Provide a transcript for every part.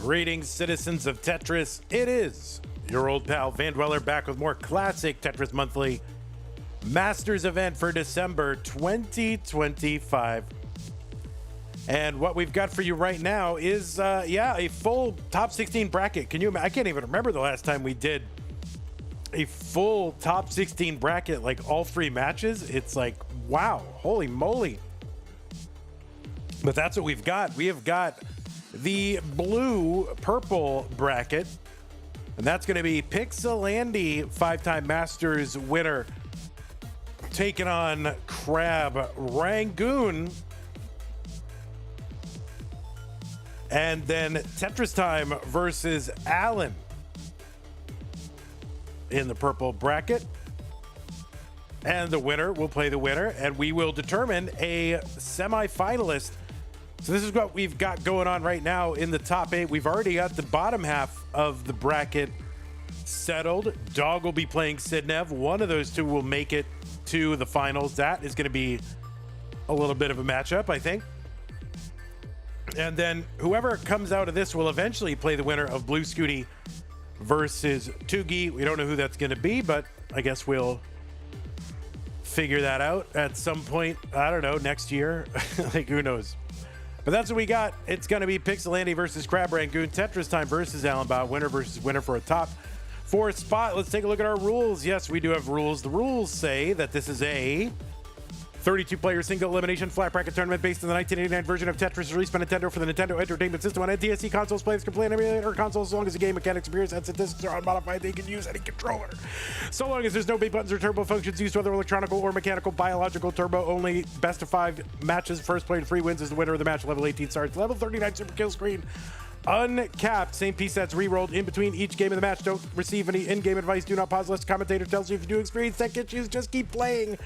Greetings, citizens of Tetris. It is your old pal Van Dweller back with more classic Tetris Monthly Masters event for December 2025. And what we've got for you right now is, a full top 16 bracket. I can't even remember the last time we did a full top 16 bracket, like all three matches. It's like, wow, holy moly. But that's what we've got. We have got the blue-purple bracket, and that's going to be Pixelandy, five-time Masters winner, taking on Crabrangoon. And then Tetristime versus Allen in the purple bracket. And the winner will play the winner, and we will determine a semi-finalist. So this is what we've got going on right now in the top 8. We've already got the bottom half of the bracket settled. Dog will be playing Sidnev. One of those two will make it to the finals. That is going to be a little bit of a matchup, I think. And then whoever comes out of this will eventually play the winner of Blue Scooty versus Tugi. We don't know who that's going to be, but I guess we'll figure that out at some point. I don't know, next year. Like, who knows? But that's what we got. It's going to be Pixelandy versus Crabrangoon, Tetristime versus Allenbot, winner versus winner for a top 4 spot. Let's take a look at our rules. Yes, we do have rules. The rules say that this is a 32-player single elimination flat bracket tournament based on the 1989 version of Tetris released by Nintendo for the Nintendo Entertainment System on NTSC consoles. Players can play an emulator console as long as the game mechanics, appears, and statistics are unmodified. They can use any controller, so long as there's no big buttons or turbo functions used, whether electronic or mechanical. Biological turbo only. Best of 5 matches. First player to 3 wins is the winner of the match. Level 18 starts. Level 39 super kill screen. Uncapped. Same piece sets re-rolled in between each game of the match. Don't receive any in-game advice. Do not pause unless the commentator tells you. If you do experience tech issues, just keep playing.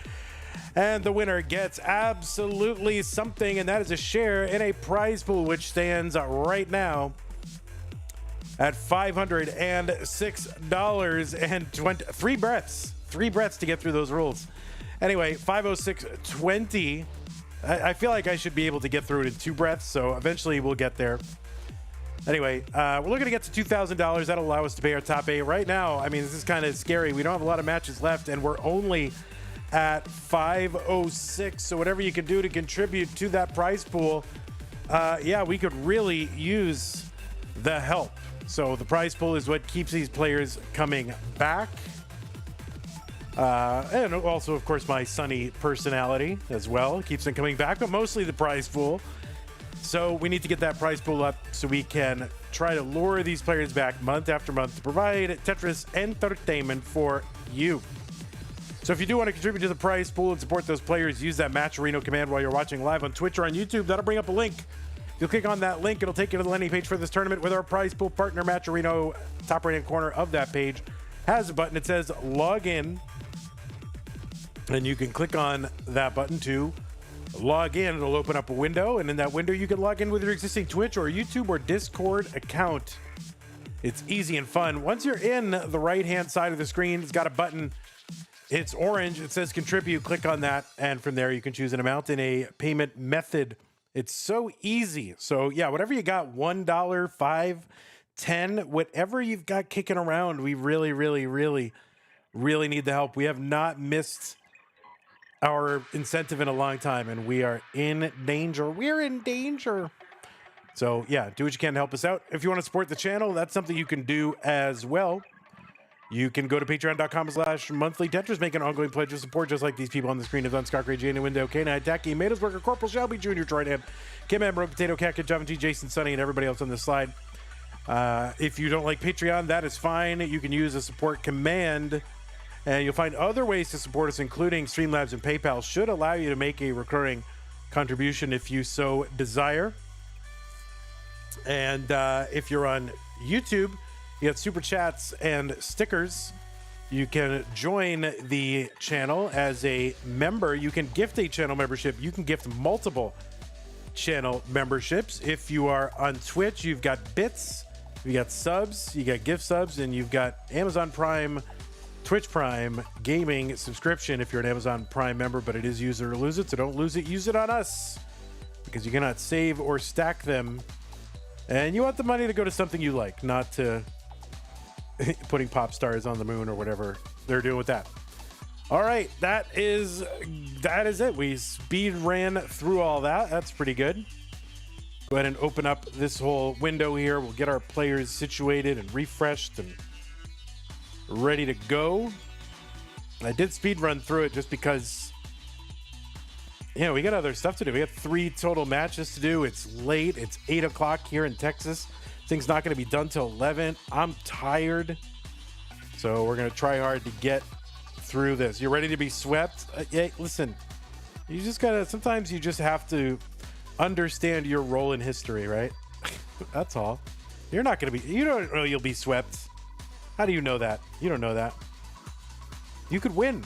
And the winner gets absolutely something, and that is a share in a prize pool, which stands right now at $506.20. 3 breaths to get through those rules. Anyway, 506.20. I feel like I should be able to get through it in 2 breaths, so eventually we'll get there. Anyway, we're looking to get to $2,000. That'll allow us to pay our top 8. Right now, I mean, this is kind of scary. We don't have a lot of matches left, and we're only at 506. So whatever you can do to contribute to that prize pool, we could really use the help. So the prize pool is what keeps these players coming back. And also, of course, my sunny personality as well keeps them coming back, but mostly the prize pool. So we need to get that prize pool up so we can try to lure these players back month after month to provide Tetris entertainment for you. So if you do want to contribute to the prize pool and support those players, use that Matcherino command while you're watching live on Twitch or on YouTube. That'll bring up a link. If you click on that link, it'll take you to the landing page for this tournament with our prize pool partner, Matcherino. Top right-hand corner of that page has a button. It says log in. And you can click on that button to log in. It'll open up a window. And in that window, you can log in with your existing Twitch or YouTube or Discord account. It's easy and fun. Once you're in the right-hand side of the screen, it's got a button. It's orange. It says contribute. Click on that. And from there, you can choose an amount and a payment method. It's so easy. So yeah, whatever you got, $1, $5, $10, whatever you've got kicking around, we really, really, really, really need the help. We have not missed our incentive in a long time, and we are in danger. We're in danger. So yeah, do what you can to help us out. If you want to support the channel, that's something you can do as well. You can go to patreon.com/monthly Tetris, make an ongoing pledge of support, just like these people on the screen have done. Scott Gray, Jane, Window, K9, Tacky, Matos Worker, Corporal Shelby, Jr., Troydan, Kim M, Broke Potato, Cat, Java T, Jason, Sunny, and everybody else on this slide. If you don't like Patreon, that is fine. You can use a support command, and you'll find other ways to support us, including Streamlabs and PayPal, should allow you to make a recurring contribution if you so desire. And if you're on YouTube, you got super chats and stickers. You can join the channel as a member. You can gift a channel membership. You can gift multiple channel memberships. If you are on Twitch, you've got bits, you got subs, you got gift subs, and you've got Amazon Prime, Twitch Prime gaming subscription if you're an Amazon Prime member, but it is use it or lose it, so don't lose it. Use it on us because you cannot save or stack them And you want the money to go to something you like, not to putting pop stars on the moon or whatever they're doing with that. All right, that is it. We speed ran through all that. That's pretty good. Go ahead and open up this whole window here. We'll get our players situated and refreshed and ready to go. I did speed run through it just because, yeah, we got other stuff to do. We got 3 total matches to do. It's late. It's 8 o'clock here in Texas. Thing's not going to be done till 11. I'm tired. So we're going to try hard to get through this. You're ready to be swept? Yeah, listen, you just got to, sometimes you just have to understand your role in history, right? That's all. You're not going to be, you don't know you'll be swept. How do you know that? You don't know that. You could win.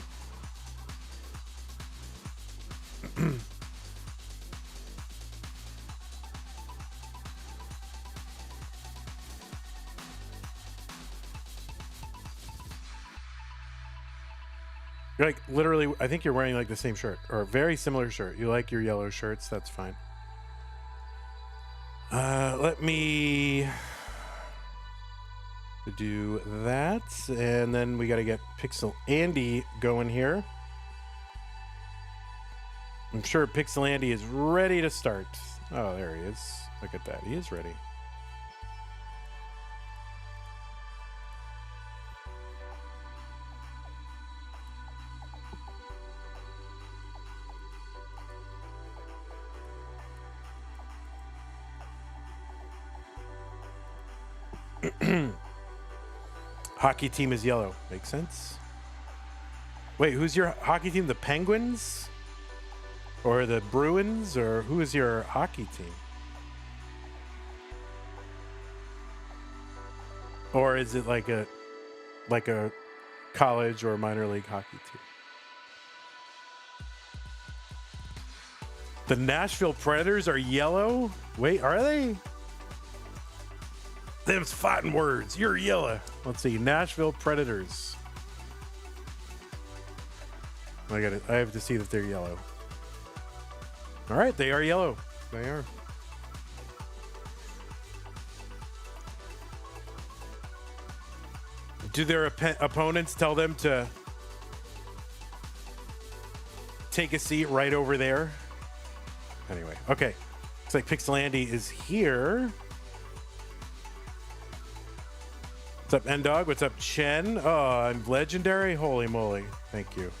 You're like literally, I think you're wearing like the same shirt or a very similar shirt. You like your yellow shirts. That's fine. Let me do that. And then we got to get Pixelandy going here. I'm sure Pixelandy is ready to start. Oh, there he is. Look at that. He is ready. Hockey team is yellow. Makes sense. Wait, who's your hockey team? The Penguins? Or the Bruins? Or who is your hockey team? Or is it like a college or minor league hockey team? The Nashville Predators are yellow? Wait, are they? Them's fighting words. You're yellow. Let's see. Nashville Predators. I have to see that they're yellow. All right, they are yellow. They are. Do their opponents tell them to take a seat right over there? Anyway, okay. Looks like Pixelandy is here. What's up, N-Dog? What's up, Chen? Oh, I'm legendary? Holy moly. Thank you.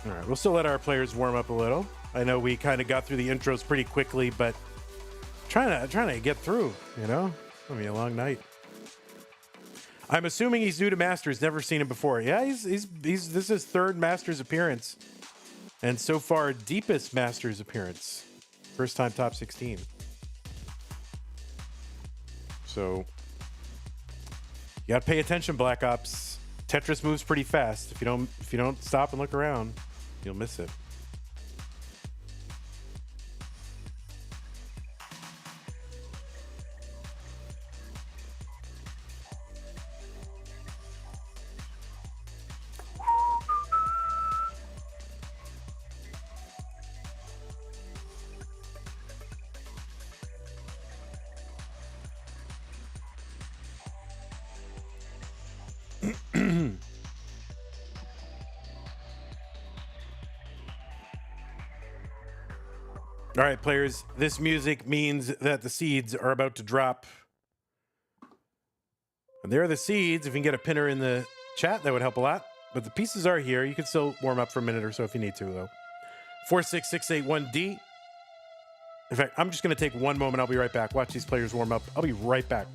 All right, we'll still let our players warm up a little. I know we kind of got through the intros pretty quickly, but trying to get through, you know? It's gonna be a long night. I'm assuming he's new to Masters, never seen him before. Yeah, he's this is his 3rd Masters appearance. And so far, deepest Masters appearance. First time top 16. So you gotta pay attention, Black Ops. Tetris moves pretty fast. If you don't stop and look around, you'll miss it. All right, players, this music means that the seeds are about to drop. And there are the seeds. If you can get a pinner in the chat, that would help a lot. But the pieces are here. You can still warm up for a minute or so if you need to, though. 46681D. In fact, I'm just going to take one moment. I'll be right back. Watch these players warm up. I'll be right back.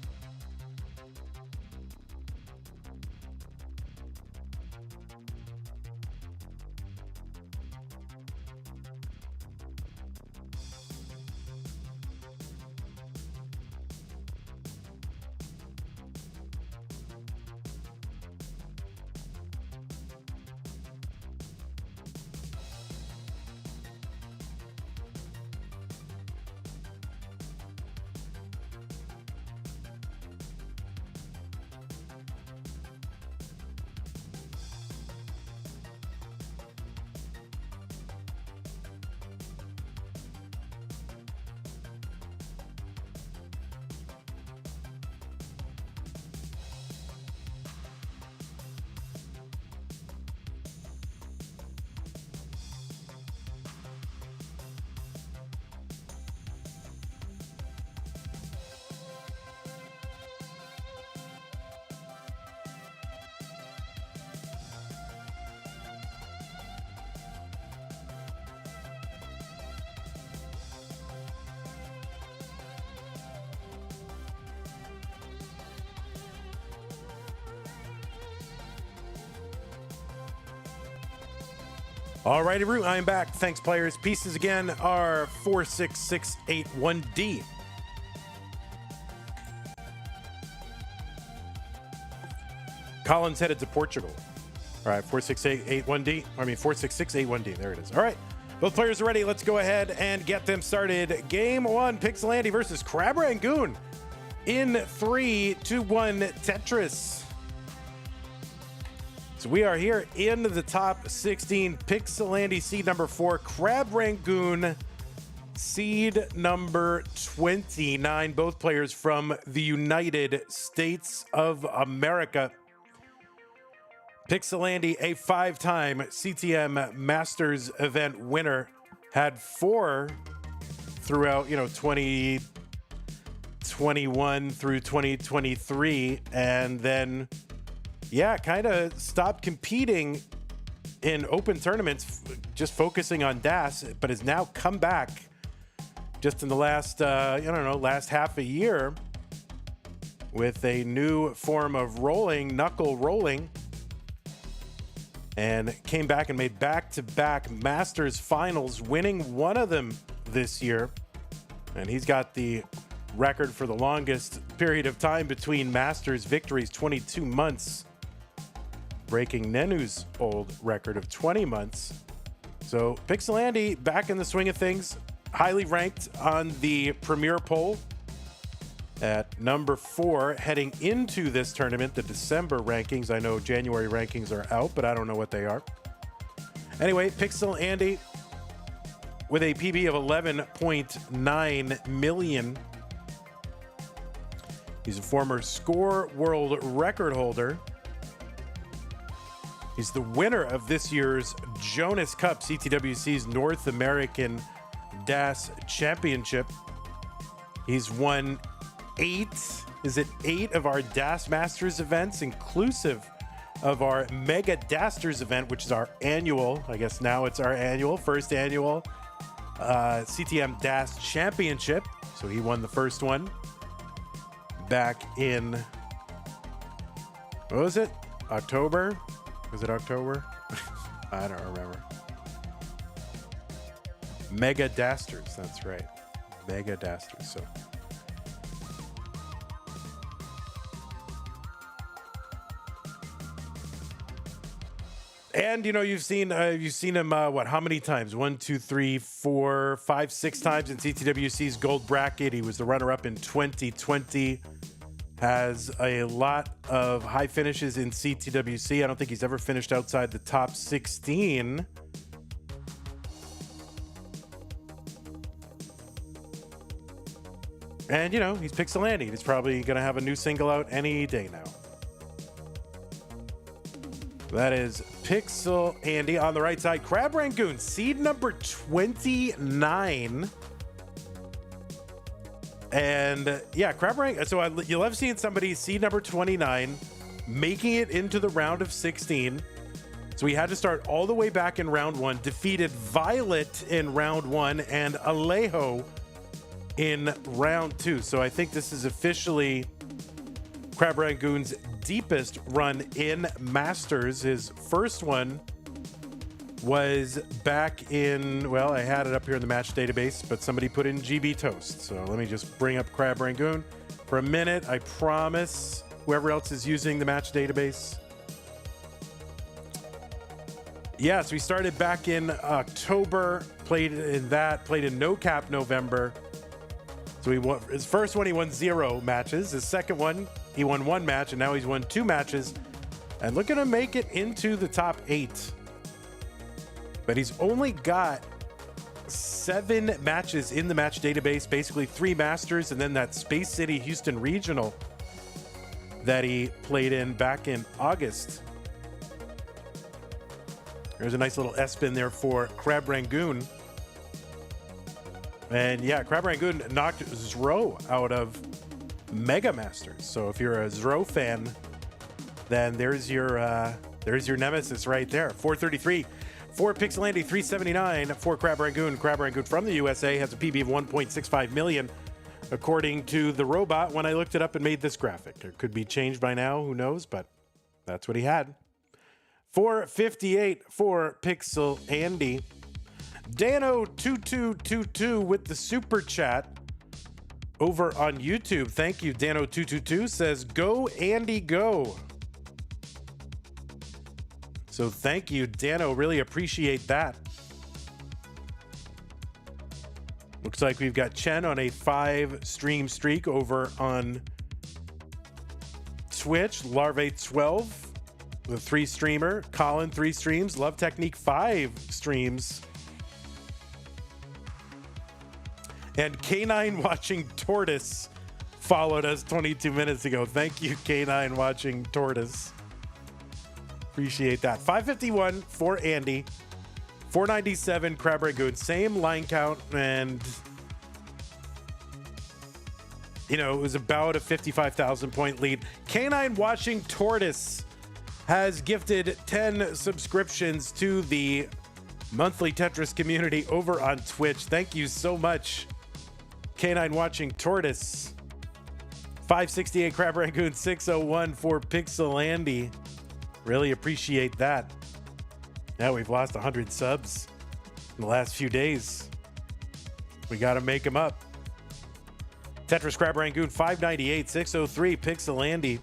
Alrighty, Root, I'm back. Thanks, players. Pieces again are 46681D. Colin's headed to Portugal. All right, 46881D. I mean, 46681D. There it is. All right. Both players are ready. Let's go ahead and get them started. Game one, Pixelandy versus Crabrangoon in 3, 2, 1, Tetris. So we are here in the top 16. Pixelandy seed number 4, Crabrangoon seed number 29. Both players from the United States of America. Pixelandy, a 5-time CTM Masters event winner, had 4 throughout, 2021 through 2023, and then, kind of stopped competing in open tournaments, just focusing on DAS, but has now come back just in the last, last half a year with a new form of rolling, knuckle rolling. And came back and made back-to-back Masters finals, winning one of them this year. And he's got the record for the longest period of time between Masters victories, 22 months, breaking Nenu's old record of 20 months. So Pixelandy back in the swing of things, highly ranked on the Premier poll at number 4 heading into this tournament. The December rankings, I know January rankings are out, but I don't know what they are. Anyway, Pixelandy with a PB of 11.9 million. He's a former score world record holder. He's the winner of this year's Jonas Cup, CTWC's North American DAS Championship. He's won 8 of our DAS Masters events, inclusive of our Mega Dasters event, which is our annual, I guess now it's our first annual CTM DAS Championship. So he won the first one back in, what was it? October? Was it October? I don't remember. Mega Dasters, that's right. Mega Dasters. So and you've seen him how many times? 1, 2, 3, 4, 5, 6 times in CTWC's gold bracket. He was the runner-up in 2020. Has a lot of high finishes in CTWC. I don't think he's ever finished outside the top 16. And he's Pixelandy. He's probably gonna have a new single out any day now. That is Pixelandy. On the right side, Crabrangoon, seed number 29. And Crabrangoon. So you love seeing somebody seed number 29 making it into the round of 16. So he had to start all the way back in round 1, defeated Violet in round 1 and Alejo in round 2. So I think this is officially Crabrangoon's deepest run in Masters. His first one was back in, I had it up here in the match database, but somebody put in GB Toast. So let me just bring up Crabrangoon for a minute. I promise whoever else is using the match database. Yeah, so he started back in October, played in No Cap November. So he won his first one, he won 0 matches. His second one, he won 1 match, and now he's won 2 matches. And look at him make it into the top 8. But he's only got 7 matches in the match database, basically 3 Masters, and then that Space City Houston Regional that he played in back in August. There's a nice little S-spin there for Crabrangoon. And Crabrangoon knocked Zro out of Mega Masters. So if you're a Zro fan, then there's your nemesis right there. 433 for Pixelandy, 379 for Crabrangoon. Crabrangoon from the USA has a PB of 1.65 million, according to the robot when I looked it up and made this graphic. It could be changed by now, who knows, but that's what he had. 458 for Pixelandy. Dano2222 with the super chat over on YouTube. Thank you, Dano222 says, "Go Andy, go." So thank you, Dano. Really appreciate that. Looks like we've got Chen on a 5-stream streak over on Twitch. Larvae12, the 3-streamer. Colin, 3 streams. Love Technique, 5 streams. And K9 Watching Tortoise followed us 22 minutes ago. Thank you, K9 Watching Tortoise. Appreciate that. 551 for Andy. 497 Crabrangoon. Same line count, and you know, it was about a 55,000 point lead. K9 Watching Tortoise has gifted 10 subscriptions to the monthly Tetris community over on Twitch. Thank you so much, K9 Watching Tortoise. 568 Crabrangoon, 601 for Pixelandy. Really appreciate that. Now we've lost 100 subs in the last few days. We got to make them up. Tetris Crabrangoon, 598, 603 Pixelandy.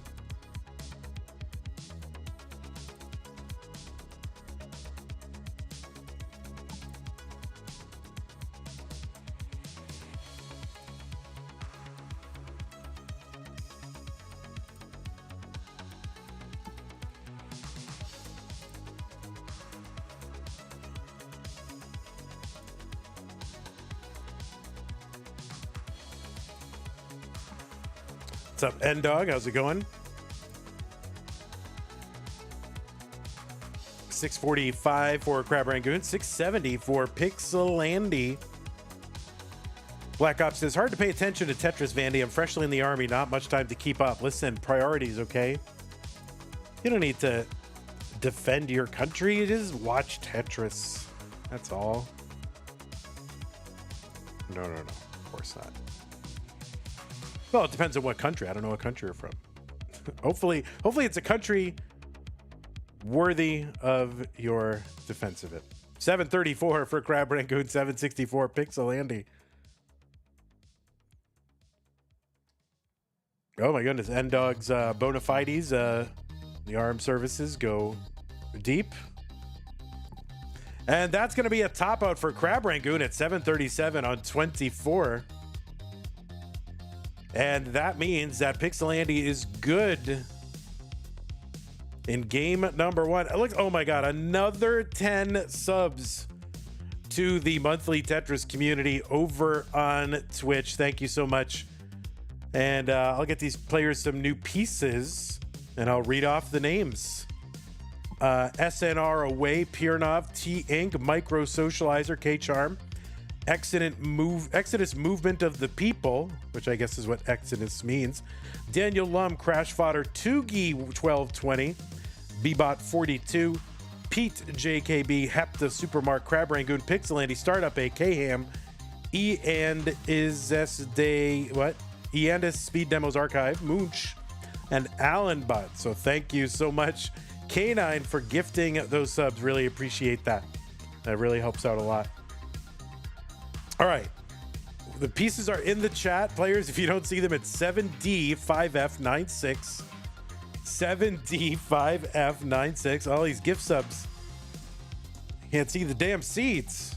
What's up, N-Dog? How's it going? 645 for Crabrangoon, 670 for Pixelandy. Black Ops says, hard to pay attention to Tetris, Vandy. I'm freshly in the army, not much time to keep up. Listen, priorities, okay? You don't need to defend your country. You just watch Tetris. That's all. No, of course not. Well, it depends on what country. I don't know what country you're from. hopefully it's a country worthy of your defense of it. 734 for Crabrangoon, 764 Pixelandy. Oh my goodness, N-Dog's bona fides, the armed services go deep. And that's going to be a top out for Crabrangoon at 737 on 24. And that means that Pixelandy is good in game number 1. Look, oh my God, another 10 subs to the monthly Tetris community over on Twitch. Thank you so much. And I'll get these players some new pieces and I'll read off the names. SNR Away, Piernov, T Inc, Micro Socializer, K Charm, Exodus Movement of the People, which I guess is what Exodus means. Daniel Lum, Crash Fodder, Tugi 1220, Bbot 42, Pete JKB, Hepta, Supermark, Crabrangoon, Pixelandy, Startup A, K-Ham, E and is this day what? Eandis Speed Demos Archive, Moonch, and Allenbot. So thank you so much, K9, for gifting those subs. Really appreciate that. That really helps out a lot. All right, the pieces are in the chat. Players, if you don't see them, it's 7D5F96. 7D5F96. All these gift subs. Can't see the damn seats.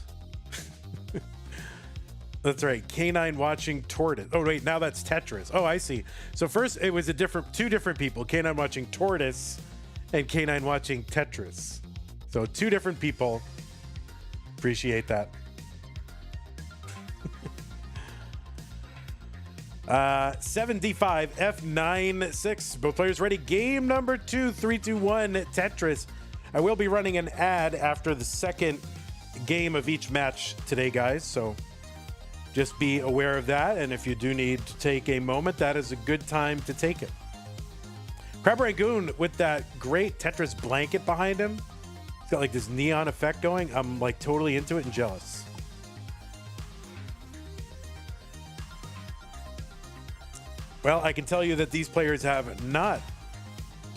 That's right. K9 Watching Tortoise. Oh, wait, now that's Tetris. Oh, I see. So first it was two different people. K9 Watching Tortoise and K9 Watching Tetris. So 2 different people. Appreciate that. 7D5 F96. Both players ready. Game number 2, 3, 2, 1 Tetris. I will be running an ad after the second game of each match today, guys. So just be aware of that. And if you do need to take a moment, that is a good time to take it. Crabrangoon with that great Tetris blanket behind him. It's got like this neon effect going. I'm like totally into it and jealous. Well, I can tell you that these players have not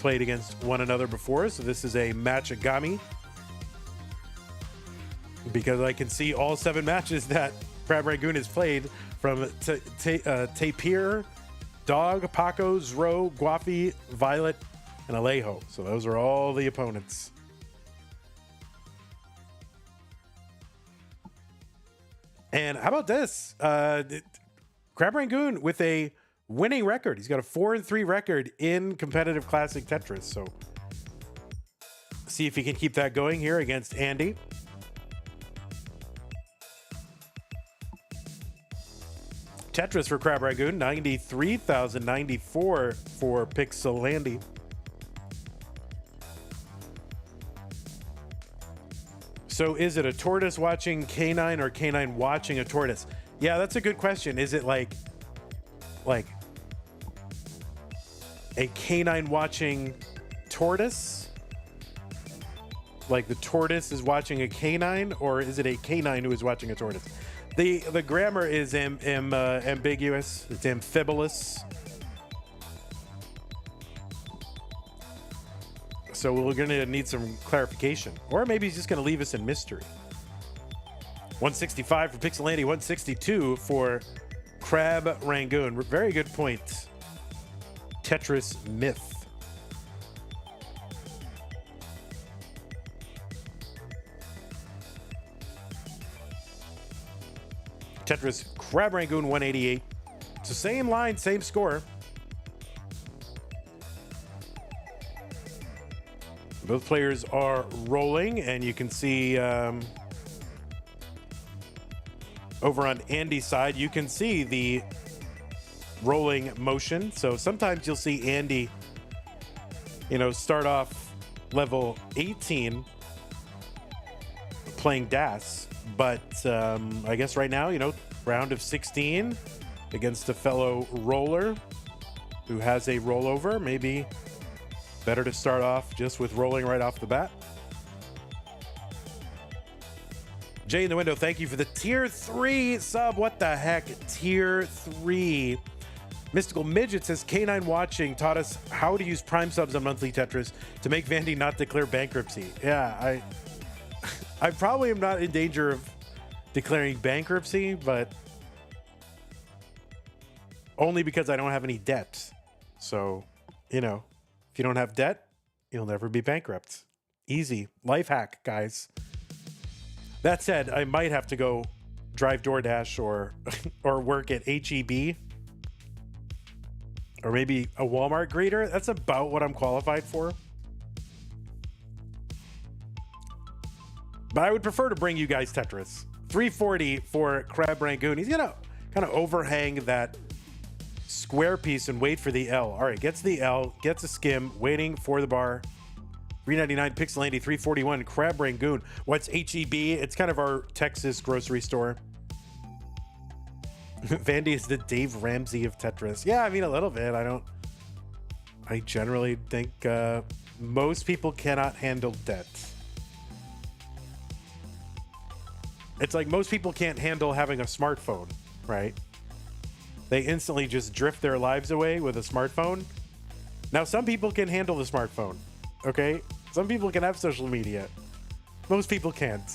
played against one another before, so this is a matchagami. Because I can see all 7 matches that Crabrangoon has played from Tapir, Dog, Paco, Zro, Guafi, Violet, and Alejo. So those are all the opponents. And how about this? Crabrangoon with a winning record. He's got a 4-3 record in competitive classic Tetris. So see if he can keep that going here against Andy. Tetris for Crabrangoon, 93,094 for Pixelandy. So is it a tortoise watching canine or canine watching a tortoise? Yeah, that's a good question. Is it like a canine watching tortoise? Like the tortoise is watching a canine, or is it a canine who is watching a tortoise? The grammar is ambiguous. It's amphibulous. So we're going to need some clarification. Or maybe he's just going to leave us in mystery. 165 for Pixelandy, 162 for Crabrangoon. Very good point. Tetris myth. Tetris Crabrangoon 188. It's the same line, same score. Both players are rolling, and you can see over on Andy's side, you can see the rolling motion. So sometimes you'll see Andy, start off level 18 playing DAS. But I guess right now, round of 16 against a fellow roller who has a rollover. Maybe better to start off just with rolling right off the bat. Jay in the window, thank you for the tier 3 sub. What the heck? Tier 3. Mystical Midget says, K9 Watching taught us how to use prime subs on monthly Tetris to make Vandy not declare bankruptcy. Yeah, I probably am not in danger of declaring bankruptcy, but only because I don't have any debt. So, if you don't have debt, you'll never be bankrupt. Easy. Life hack, guys. That said, I might have to go drive DoorDash or work at HEB or maybe a Walmart greeter. That's about what I'm qualified for. But I would prefer to bring you guys Tetris. 340 for Crabrangoon. He's gonna kind of overhang that square piece and wait for the L. All right, gets the L, gets a skim, waiting for the bar. 399 Pixelandy, 341 Crabrangoon. What's HEB? It's kind of our Texas grocery store. Vandy is the Dave Ramsey of Tetris. Yeah, I mean, a little bit. I generally think most people cannot handle debt. It's like most people can't handle having a smartphone, right? They instantly just drift their lives away with a smartphone. Now, some people can handle the smartphone, okay? Some people can have social media. Most people can't.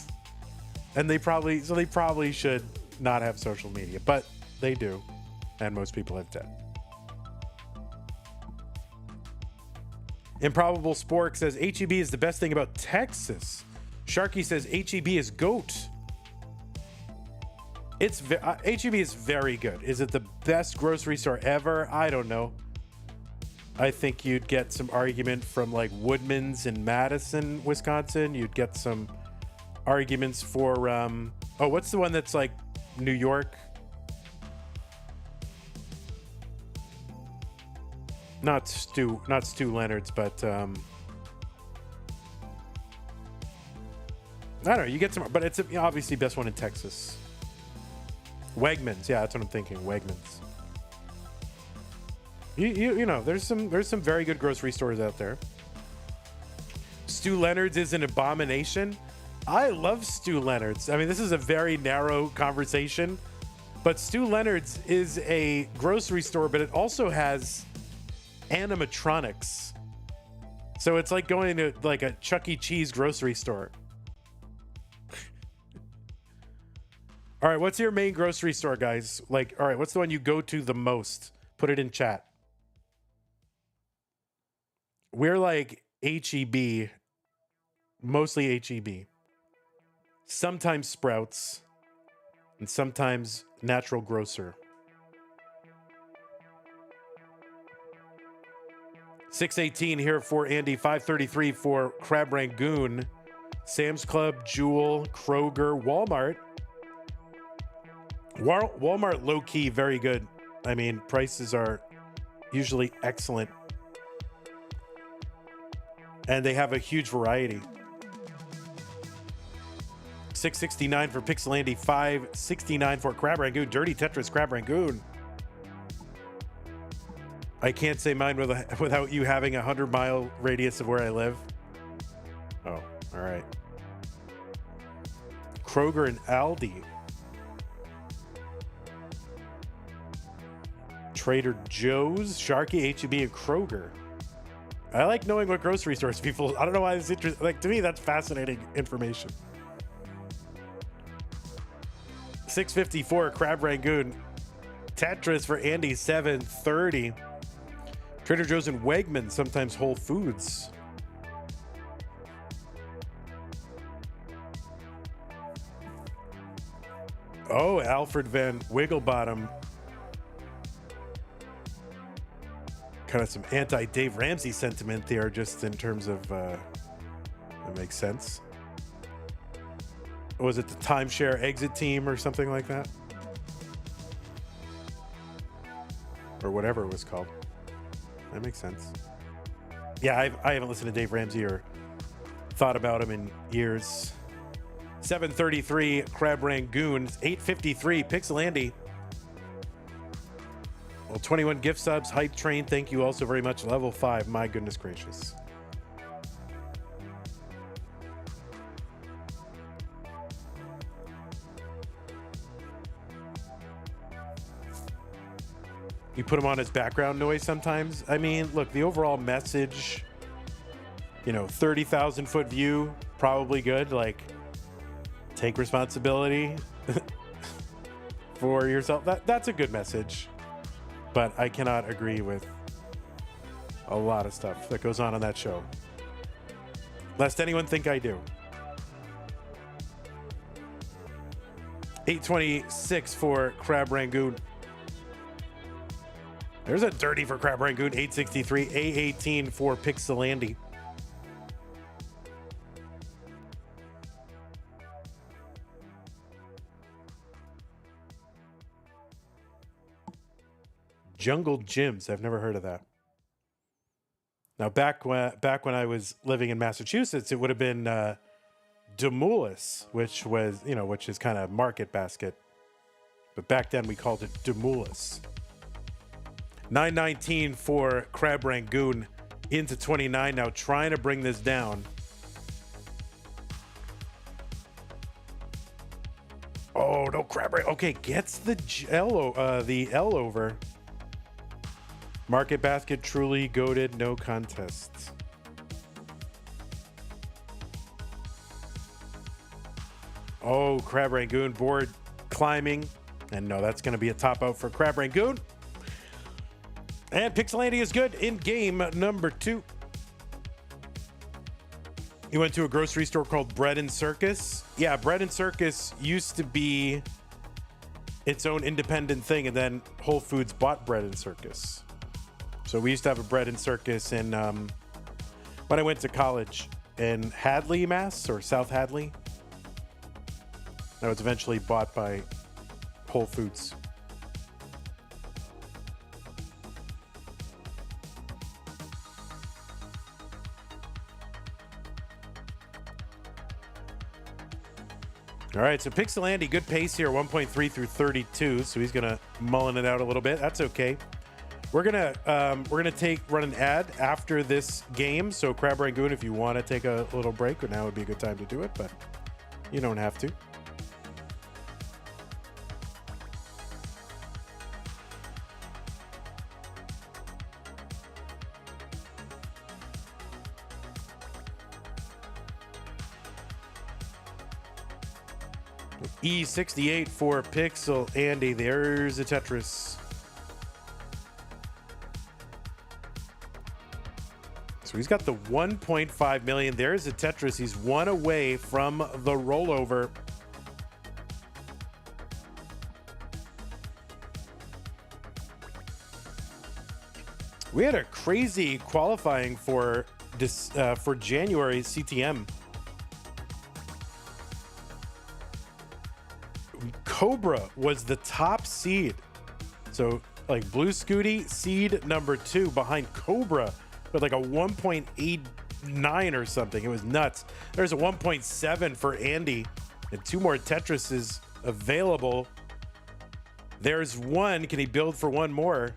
And they probably should not have social media, but they do. And most people have debt. Improbable Spork says, HEB is the best thing about Texas. Sharky says, HEB is GOAT. HEB is very good. Is it the best grocery store ever? I don't know. I think you'd get some argument from like Woodman's in Madison, Wisconsin. You'd get some arguments for what's the one that's like New York? Not Stu Leonard's, but I don't know. You get some, but it's obviously best one in Texas. Wegmans, yeah, that's what I'm thinking. Wegmans. You know, there's some very good grocery stores out there. Stu Leonard's is an abomination. I love Stu Leonard's. I mean, this is a very narrow conversation, but Stu Leonard's is a grocery store, but it also has animatronics So it's like going to like a Chuck E. Cheese grocery store. All right, what's your main grocery store, guys? Like, all right, what's the one you go to the most? Put it in chat. We're like HEB, mostly HEB. Sometimes Sprouts, and sometimes Natural Grocer. 618 here for Andy, 533 for Crabrangoon, Sam's Club, Jewel, Kroger, Walmart. Walmart low-key very good. I mean, prices are usually excellent. And they have a huge variety. 669 for Pixelandy, 569 for Crabrangoon, Dirty Tetris Crabrangoon. I can't say mine without you having a 100-mile radius of where I live. Oh, all right. Kroger and Aldi. Trader Joe's, Sharky, HEB, and Kroger. I like knowing what grocery stores people. I don't know why it's interesting. Like, to me, that's fascinating information. 654 Crabrangoon. Tetris for Andy, 730. Trader Joe's and Wegmans, sometimes Whole Foods. Oh, Alfred Van Wigglebottom. Kind of some anti-Dave Ramsey sentiment there, just in terms of, that makes sense. Was it the timeshare exit team or something like that? Or whatever it was called. That makes sense. Yeah, I haven't listened to Dave Ramsey or thought about him in years. 733 Crabrangoon, 853 Pixelandy. Well, 21 gift subs, Hype Train, thank you also very much. Level 5, my goodness gracious. You put them on as background noise sometimes. I mean, look, the overall message, 30,000 foot view, probably good. Like, take responsibility for yourself. That's a good message. But I cannot agree with a lot of stuff that goes on that show. Lest anyone think I do. 826 for Crabrangoon. There's a dirty for Crabrangoon. 863. A18 for Pixelandy. Jungle Gyms. I've never heard of that. Now, back when I was living in Massachusetts, it would have been Demoulas, which is kind of Market Basket. But back then we called it Demoulas. 919 for Crabrangoon into 29. Now trying to bring this down. Oh, no, Crabrangoon. Okay, gets the L over. Market Basket truly goated, no contests. Oh, Crabrangoon board climbing. And no, that's going to be a top out for Crabrangoon. And Pixelandy is good in game number 2. He went to a grocery store called Bread and Circus. Yeah, Bread and Circus used to be its own independent thing, and then Whole Foods bought Bread and Circus. So we used to have a Bread and Circus in when I went to college in Hadley, Mass, or South Hadley. That was eventually bought by Whole Foods. All right, so Pixelandy, good pace here, 1.3 through 32. So he's gonna mullen it out a little bit. That's okay. We're gonna run an ad after this game. So Crabrangoon, if you want to take a little break, now would be a good time to do it, but you don't have to. E68 for Pixelandy. There's a Tetris. So he's got the 1.5 million. There's a Tetris. He's one away from the rollover. We had a crazy qualifying for this for January CTM. Cobra was the top seed. So like Blue Scooty, seed number 2 behind Cobra with like a 1.89 or something. It was nuts. There's a 1.7 for Andy and 2 more Tetrises available. There's one. Can he build for one more?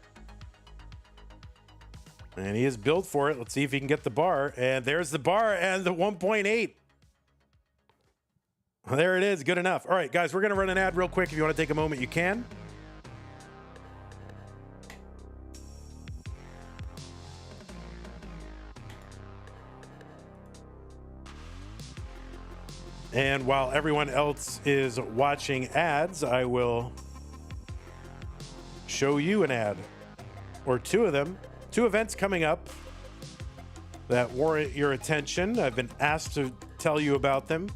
And he is built for it. Let's see if he can get the bar. And there's the bar and the 1.8. There it is. Good enough. All right, guys, we're going to run an ad real quick. If you want to take a moment, you can. And while everyone else is watching ads, I will show you an ad or 2 of them. 2 events coming up that warrant your attention. I've been asked to tell you about them.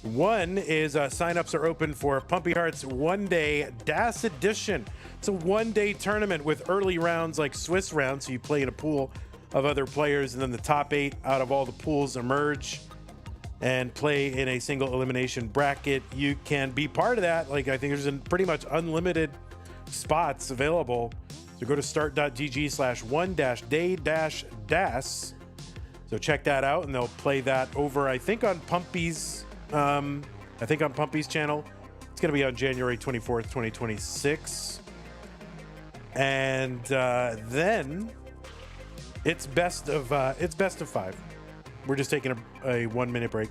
One is signups are open for Pumpy Hearts one-day DAS edition. It's a one-day tournament with early rounds like Swiss rounds, so you play in a pool of other players, and then the top 8 out of all the pools emerge and play in a single elimination bracket. You can be part of that. Like, I think there's pretty much unlimited spots available. So go to start.gg/1-day-das. So check that out, and they'll play that over, I think, on Pumpy's channel. It's going to be on January 24th, 2026. And then it's best of 5. We're just taking a 1-minute break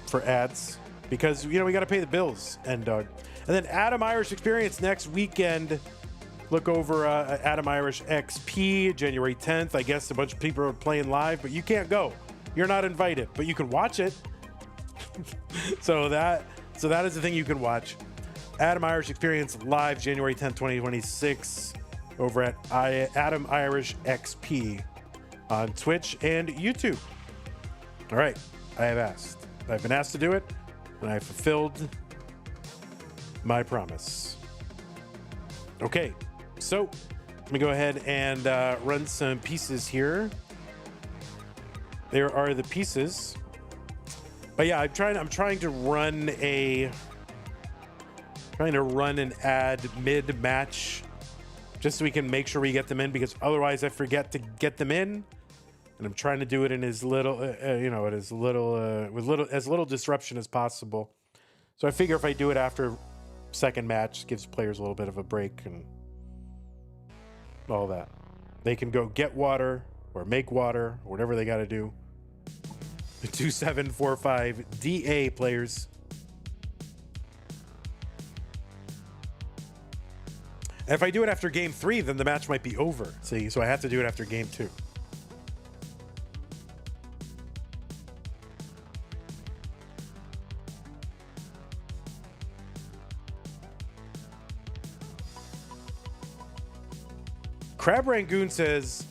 for ads because, you know, we got to pay the bills, N-Dog. And then Adam Irish Experience next weekend. Look over Adam Irish XP, January 10th. I guess a bunch of people are playing live, but you can't go. You're not invited, but you can watch it. so that is the thing you can watch. Adam Irish Experience live, January 10th, 2026, over at Adam Irish XP on Twitch and YouTube. All right, I've been asked to do it, and I fulfilled my promise. Okay, so let me go ahead and run some pieces here. There are the pieces. But yeah, I'm trying to run an ad mid-match just so we can make sure we get them in, because otherwise I forget to get them in. And I'm trying to do it in as little, as little disruption as possible. So I figure if I do it after second match, gives players a little bit of a break and all that. They can go get water or make water or whatever they got to do. The 2745 DA players. And if I do it after game 3, then the match might be over. See, so I have to do it after game 2. Crabrangoon says,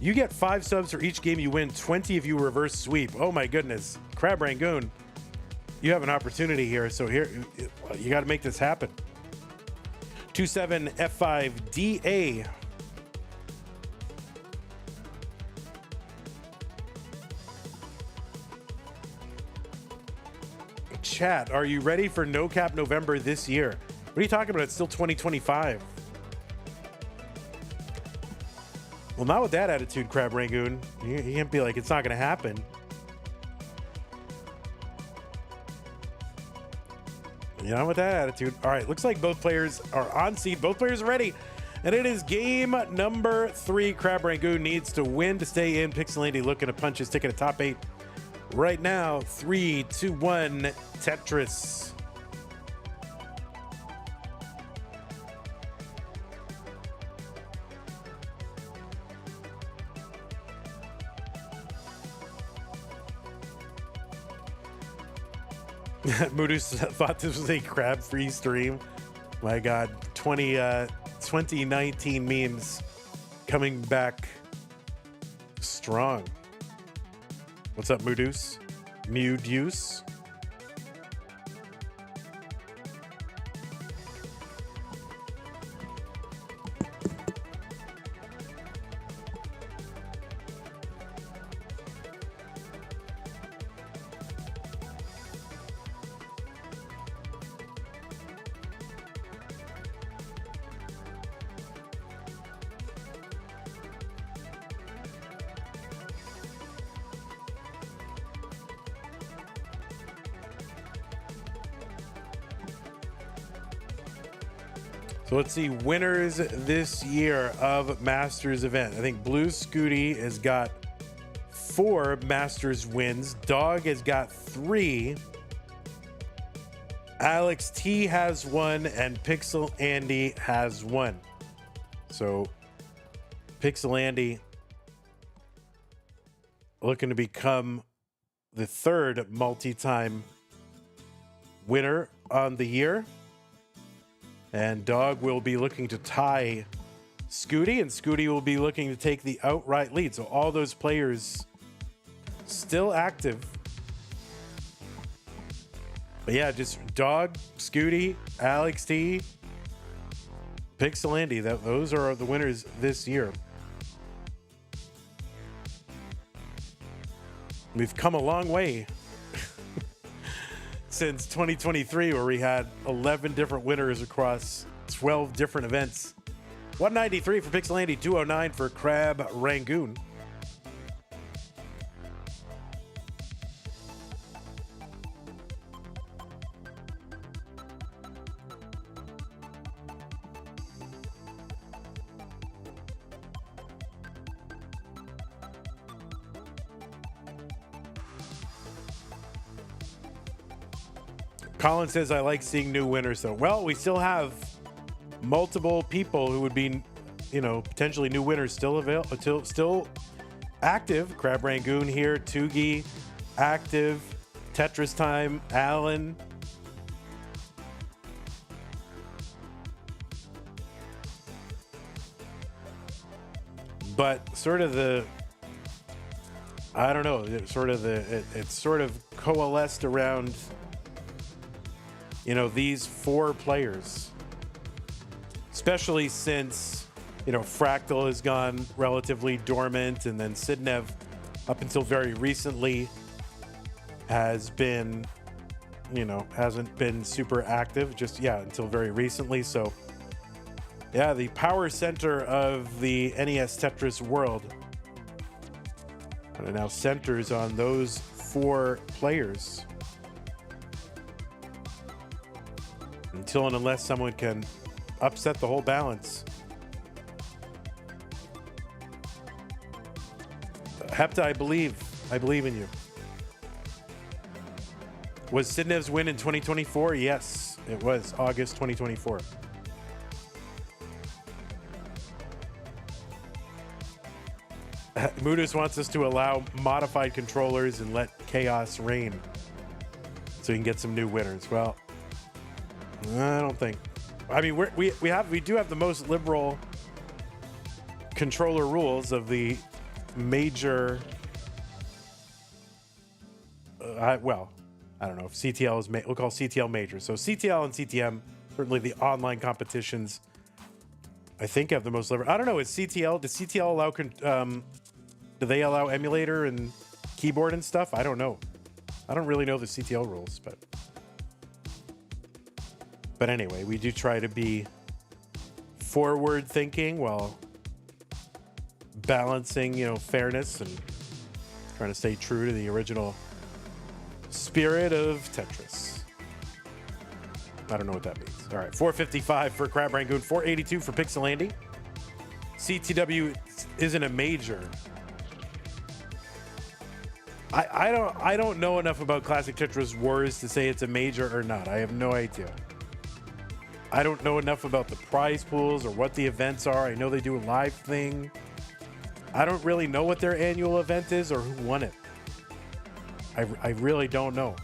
you get 5 subs for each game you win, 20 if you reverse sweep. Oh my goodness. Crabrangoon, you have an opportunity here. So here, you got to make this happen. 27F5DA. Chat, are you ready for No Cap November this year? What are you talking about? It's still 2025. Well, not with that attitude, Crabrangoon. You can't be like, it's not going to happen. You know, with that attitude. All right, looks like both players are on seat. Both players are ready. And it is game number 3. Crabrangoon needs to win to stay in. Pixelandy looking to punch his ticket at top 8 right now. 3, 2, 1, Tetris. Moodus thought this was a crab-free stream. My God, 2019 memes coming back strong. What's up, Moodus? Muduse? So let's see, winners this year of Masters event. I think Blue Scooty has got 4 Masters wins. Dog has got 3. Alex T has 1, and Pixelandy has 1. So Pixelandy looking to become the 3rd multi-time winner on the year. And Dog will be looking to tie Scooty, and Scooty will be looking to take the outright lead. So all those players still active. But yeah, just Dog, Scooty, Alex T, Pixelandy. Those are the winners this year. We've come a long way since 2023, where we had 11 different winners across 12 different events. 193 for Pixelandy, 209 for Crabrangoon. Colin says, I like seeing new winners, though. Well, we still have multiple people who would be, potentially new winners still active. Crabrangoon here, Tugi, active, Tetristime, Allen. But sort of it's sort of coalesced around these 4 players, especially since, Fractal has gone relatively dormant, and then Sidnev, up until very recently, has been, hasn't been super active, until very recently. So, yeah, the power center of the NES Tetris world now centers on those 4 players. Until and unless someone can upset the whole balance. Hepta, I believe in you. Was Sidnev's win in 2024? Yes, it was August 2024. Moodus wants us to allow modified controllers and let chaos reign so you can get some new winners. Well, I don't think. I mean, we do have the most liberal controller rules of the major. I don't know if CTL is. We'll call CTL major. So CTL and CTM, certainly the online competitions, I think have the most liberal. I don't know. Does CTL allow? Do they allow emulator and keyboard and stuff? I don't know. I don't really know the CTL rules, But anyway, we do try to be forward thinking while balancing, fairness and trying to stay true to the original spirit of Tetris. I don't know what that means. All right, 455 for Crabrangoon, 482 for Pixelandy. CTW isn't a major. I don't know enough about Classic Tetris Wars to say it's a major or not. I have no idea. I don't know enough about the prize pools or what the events are. I know they do a live thing. I don't really know what their annual event is or who won it. I really don't know.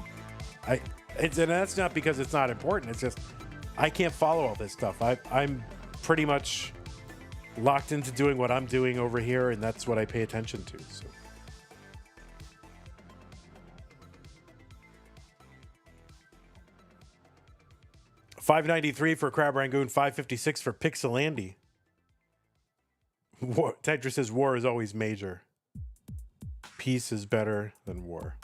And that's not because it's not important. It's just I can't follow all this stuff. I'm pretty much locked into doing what I'm doing over here, and that's what I pay attention to. So. $5.93 for Crabrangoon, $5.56 for Pixelandy. Tetris says war is always major. Peace is better than war.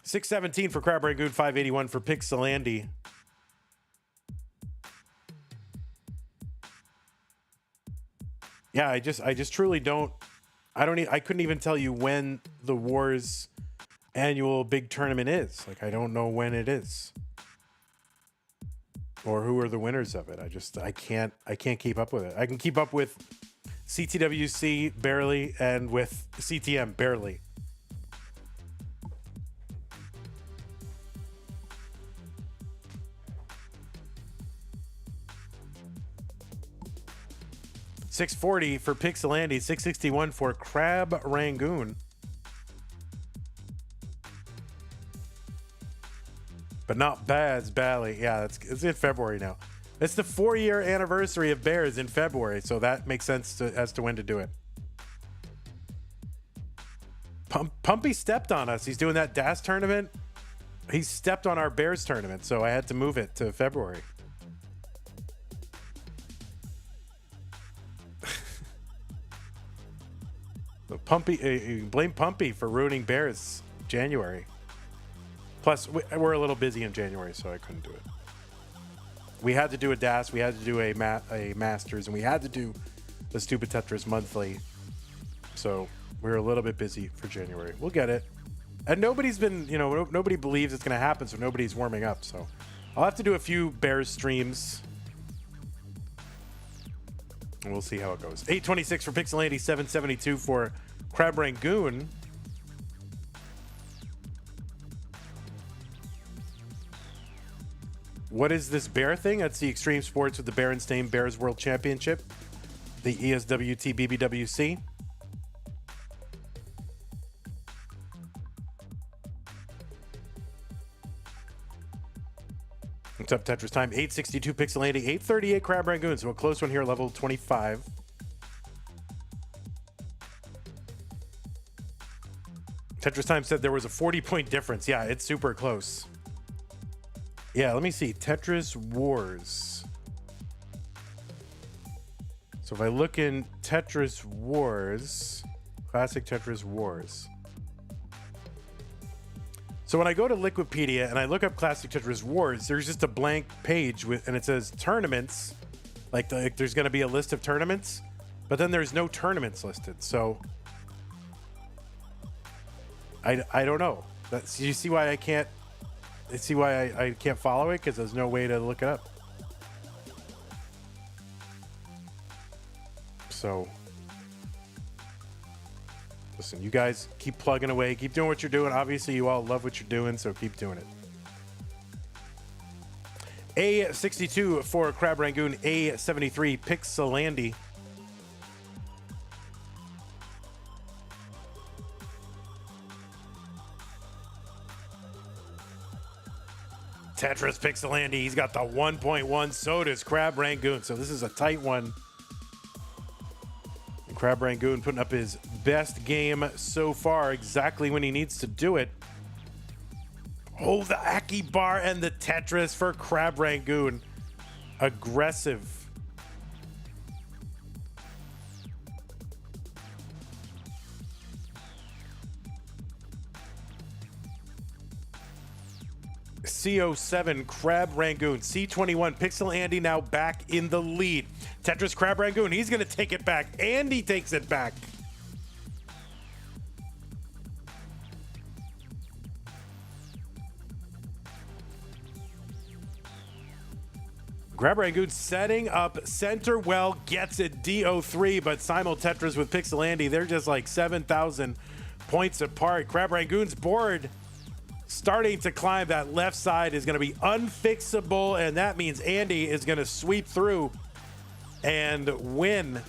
$6.17 for Crabrangoon, $5.81 for Pixelandy. Yeah, I just truly don't. I couldn't even tell you when the war's annual big tournament is. Like, I don't know when it is. Or who are the winners of it. I can't keep up with it. I can keep up with CTWC barely and with CTM barely. $6.40 for Pixelandy, $6.61 for Crabrangoon. But not Bad's Bally. Yeah, it's in February now. It's the 4-year anniversary of Bears in February, so that makes sense as to when to do it. Pumpy stepped on us. He's doing that DAS tournament. He stepped on our Bears tournament, so I had to move it to February. Pumpy, blame Pumpy for ruining Bears January. Plus, we're a little busy in January, so I couldn't do it. We had to do a DAS, we had to do a Masters, and we had to do the stupid Tetris monthly. So we're a little bit busy for January. We'll get it. And nobody's been, nobody believes it's going to happen, so nobody's warming up. So I'll have to do a few Bears streams. And we'll see how it goes. $8.26 for Pixelandy, $7.72 for Crabrangoon. What is this bear thing? That's the Extreme Sports with the Berenstain Bears World Championship, the ESWT BBWC. What's up, Tetris time? 862 Pixelandy, 838 Crabrangoon. So a close one here, level 25. Tetris time said there was a 40-point difference. Yeah, it's super close. Yeah, let me see. Tetris Wars. So if I look in Tetris Wars, Classic Tetris Wars. So when I go to Liquipedia and I look up Classic Tetris Wars, there's just a blank page and it says tournaments. Like there's going to be a list of tournaments, but then there's no tournaments listed. So I don't know. You see why I can't. See why I can't follow it? Because there's no way to look it up. So, listen, you guys keep plugging away. Keep doing what you're doing. Obviously, you all love what you're doing, so keep doing it. A62 for Crabrangoon. A73 Pixelandy. Tetris Pixelandy, he's got the 1.1. So does Crabrangoon. So this is a tight one. And Crabrangoon putting up his best game so far, exactly when he needs to do it. Oh, the Aki bar and the Tetris for Crabrangoon. Aggressive. CO7 Crabrangoon. C21 Pixelandy now back in the lead. Tetris Crabrangoon, he's going to take it back. And he takes it back. Crabrangoon setting up center well, gets it DO3, but Simul Tetris with Pixelandy, they're just like 7,000 points apart. Crabrangoon's board starting to climb. That left side is going to be unfixable, and that means Andy is going to sweep through and win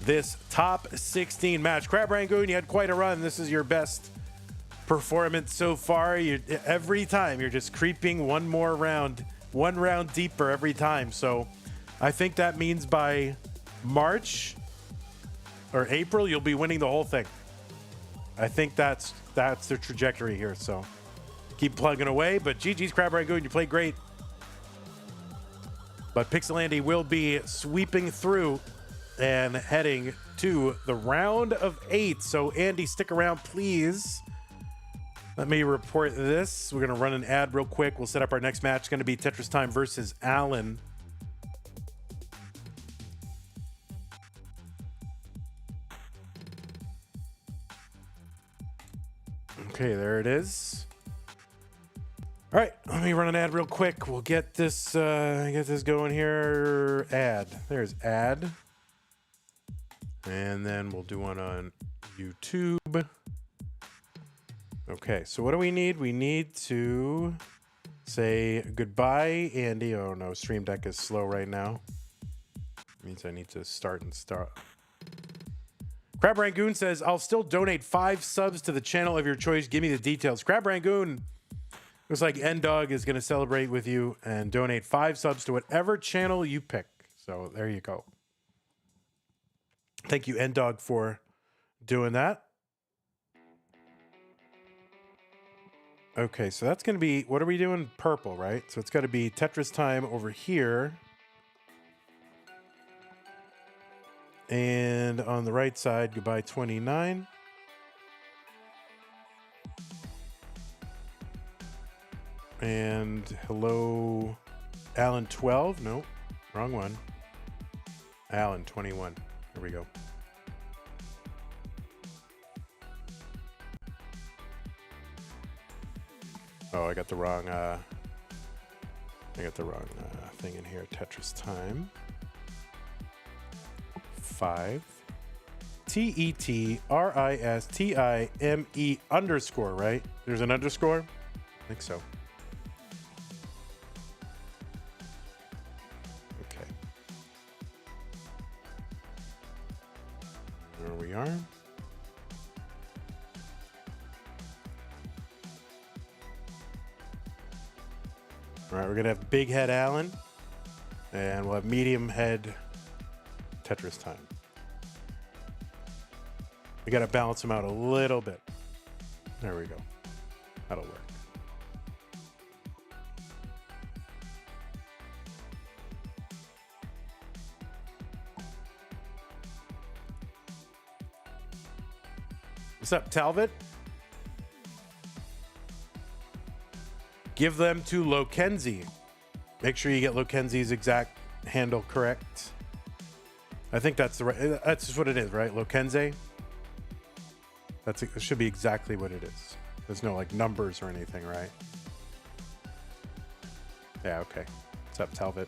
this top 16 match. Crabrangoon, you had quite a run. This is your best performance so far. Every time you're just creeping one round deeper every time. So I think that means by March or April, you'll be winning the whole thing. I think that's the trajectory here. So keep plugging away. But GG's Crabrangoon, you played great. But Pixelandy will be sweeping through and heading to the round of 8. So Andy, stick around, please. Let me report this. We're going to run an ad real quick. We'll set up our next match. It's going to be Tetristime versus Allen. Okay, there it is. All right, let me run an ad real quick. We'll get this going here. Ad. There's ad. And then we'll do one on YouTube. Okay, so what do we need? We need to say goodbye, Andy. Oh no, Stream Deck is slow right now. Means I need to start and start. Crabrangoon says, I'll still donate 5 subs to the channel of your choice. Give me the details. Crabrangoon, looks like N-Dog is going to celebrate with you and donate 5 subs to whatever channel you pick. So there you go. Thank you, N-Dog, for doing that. Okay, so that's going to be, what are we doing? Purple, right? So it's got to be Tetristime over here. And on the right side, goodbye 29. And hello, Alan 12. No, wrong one. Alan 21. Here we go. Oh, I got the wrong thing in here. Tetristime. 5 TETRISTIME underscore, right? There's an underscore? I think so. Okay. There we are. All right, we're gonna have big head Allen, and we'll have medium head Tetristime. We got to balance them out a little bit. There we go. That'll work. What's up, Talbot? Give them to Lokenzie. Make sure you get Lokenzie's exact handle correct. I think that's the right. That's just what it is, right? Lokenzie. It should be exactly what it is. There's no like numbers or anything, right? Yeah. Okay. What's up, Talbot?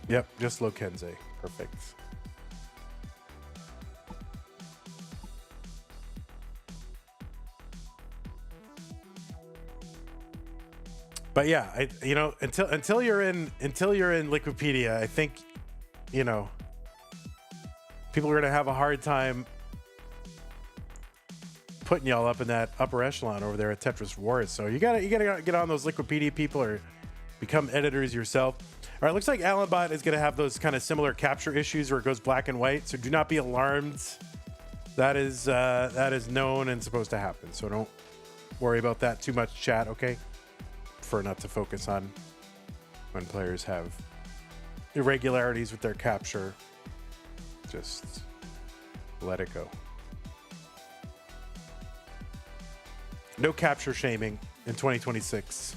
Yep, just Lokenzie. Perfect. But yeah, until you're in Liquipedia, I think, people are gonna have a hard time putting y'all up in that upper echelon over there at Tetris Wars. So you gotta get on those Liquipedia people or become editors yourself. All right, looks like Allenbot is gonna have those kind of similar capture issues where it goes black and white. So do not be alarmed. That is known and supposed to happen. So don't worry about that too much, chat. Okay. For not to focus on when players have irregularities with their capture. Just let it go. No capture shaming in 2026.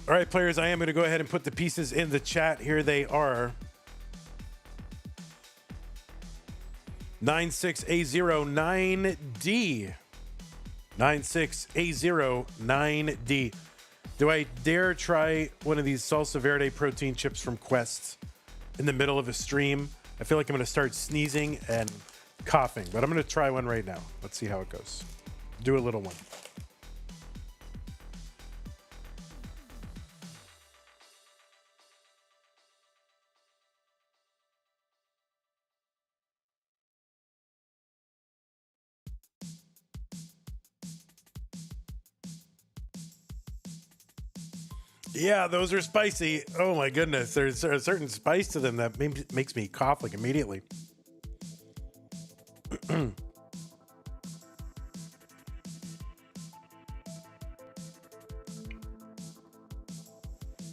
All right, players, I am going to go ahead and put the pieces in the chat. Here they are. 96A09D. 96A09D. Do I dare try one of these salsa verde protein chips from Quest in the middle of a stream? I feel like I'm going to start sneezing and coughing, but I'm going to try one right now. Let's see how it goes. Do a little one. Yeah, those are spicy. Oh my goodness. There's a certain spice to them that makes me cough like immediately.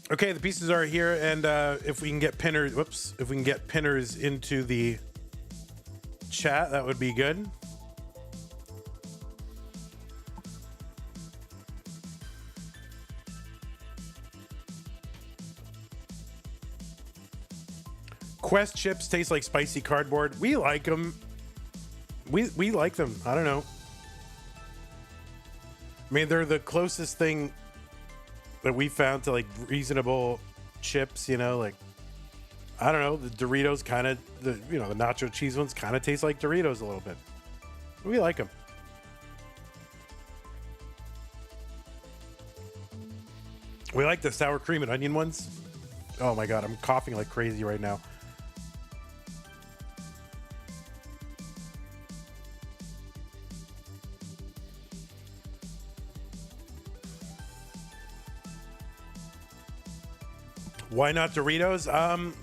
Okay, the pieces are here, and if we can get pinners, if we can get pinners into the chat, that would be good. Quest chips taste like spicy cardboard. We like them. We like them. I don't know. I mean, they're the closest thing that we found to like reasonable chips, you know, like, I don't know, the Doritos kind of, the nacho cheese ones kind of taste like Doritos a little bit. We like them. We like the sour cream and onion ones. Oh my God, I'm coughing like crazy right now. Why not Doritos?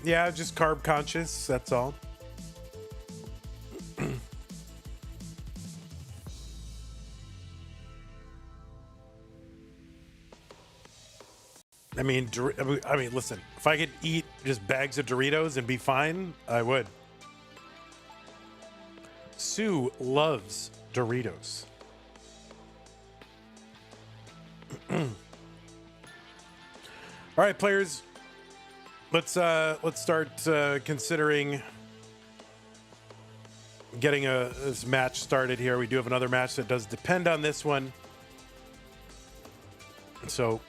Yeah, just carb conscious, that's all. I mean, listen, if I could eat just bags of Doritos and be fine, I would. Sue loves Doritos. All right, players. Let's start considering getting this match started here. We do have another match that does depend on this one. So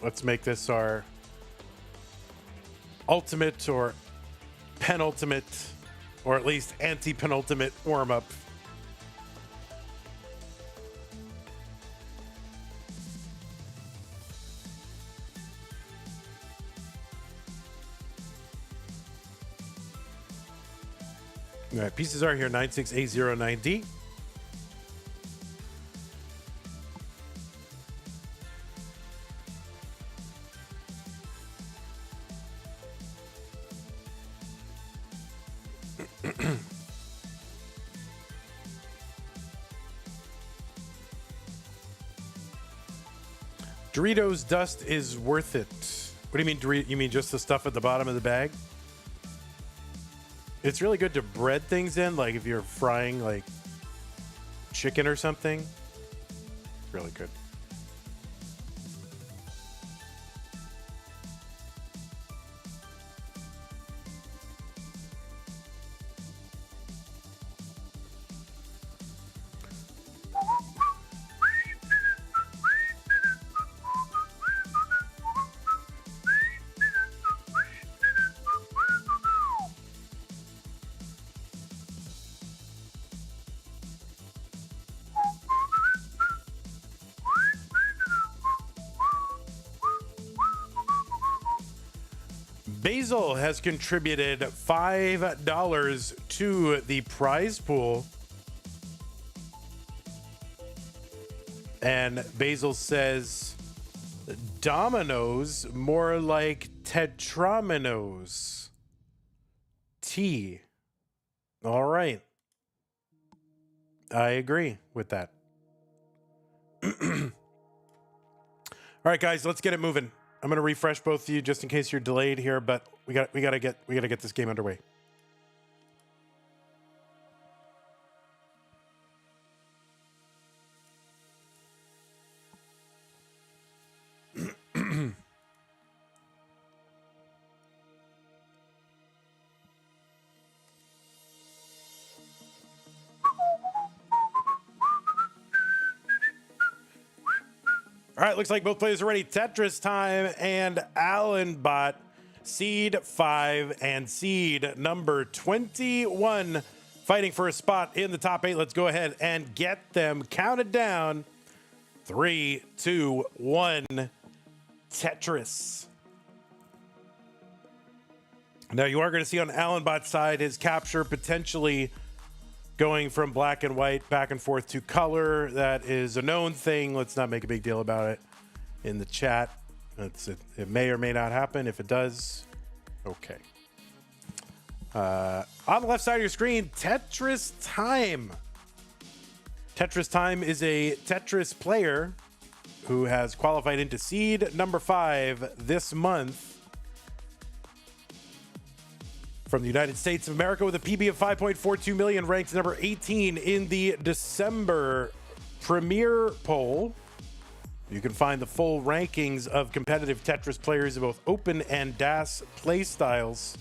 let's make this our ultimate or penultimate, or at least anti-penultimate warm-up. All right, pieces are here, 96809D. Doritos dust is worth it. What do you mean, you mean just the stuff at the bottom of the bag? It's really good to bread things in, like if you're frying like chicken or something. Really good. Basil has contributed $5 to the prize pool. And Basil says, Dominoes, more like Tetraminos. T. All right. I agree with that. All right, guys, let's get it moving. I'm going to refresh both of you just in case you're delayed here, but we got to get this game underway. All right, looks like both players are ready. Tetristime and Allenbot, seed 5 and seed number 21, fighting for a spot in the top 8. Let's go ahead and get them counted down. 3, 2, 1, Tetris. Now you are going to see on Allenbot's side his capture potentially going from black and white back and forth to color. That is a known thing. Let's not make a big deal about it in the chat. It may or may not happen. If it does, okay. On the left side of your screen, Tetristime. Tetristime is a Tetris player who has qualified into seed number 5 this month. From the United States of America with a PB of 5.42 million, ranked number 18 in the December Premier poll. You can find the full rankings of competitive Tetris players in both open and DAS playstyles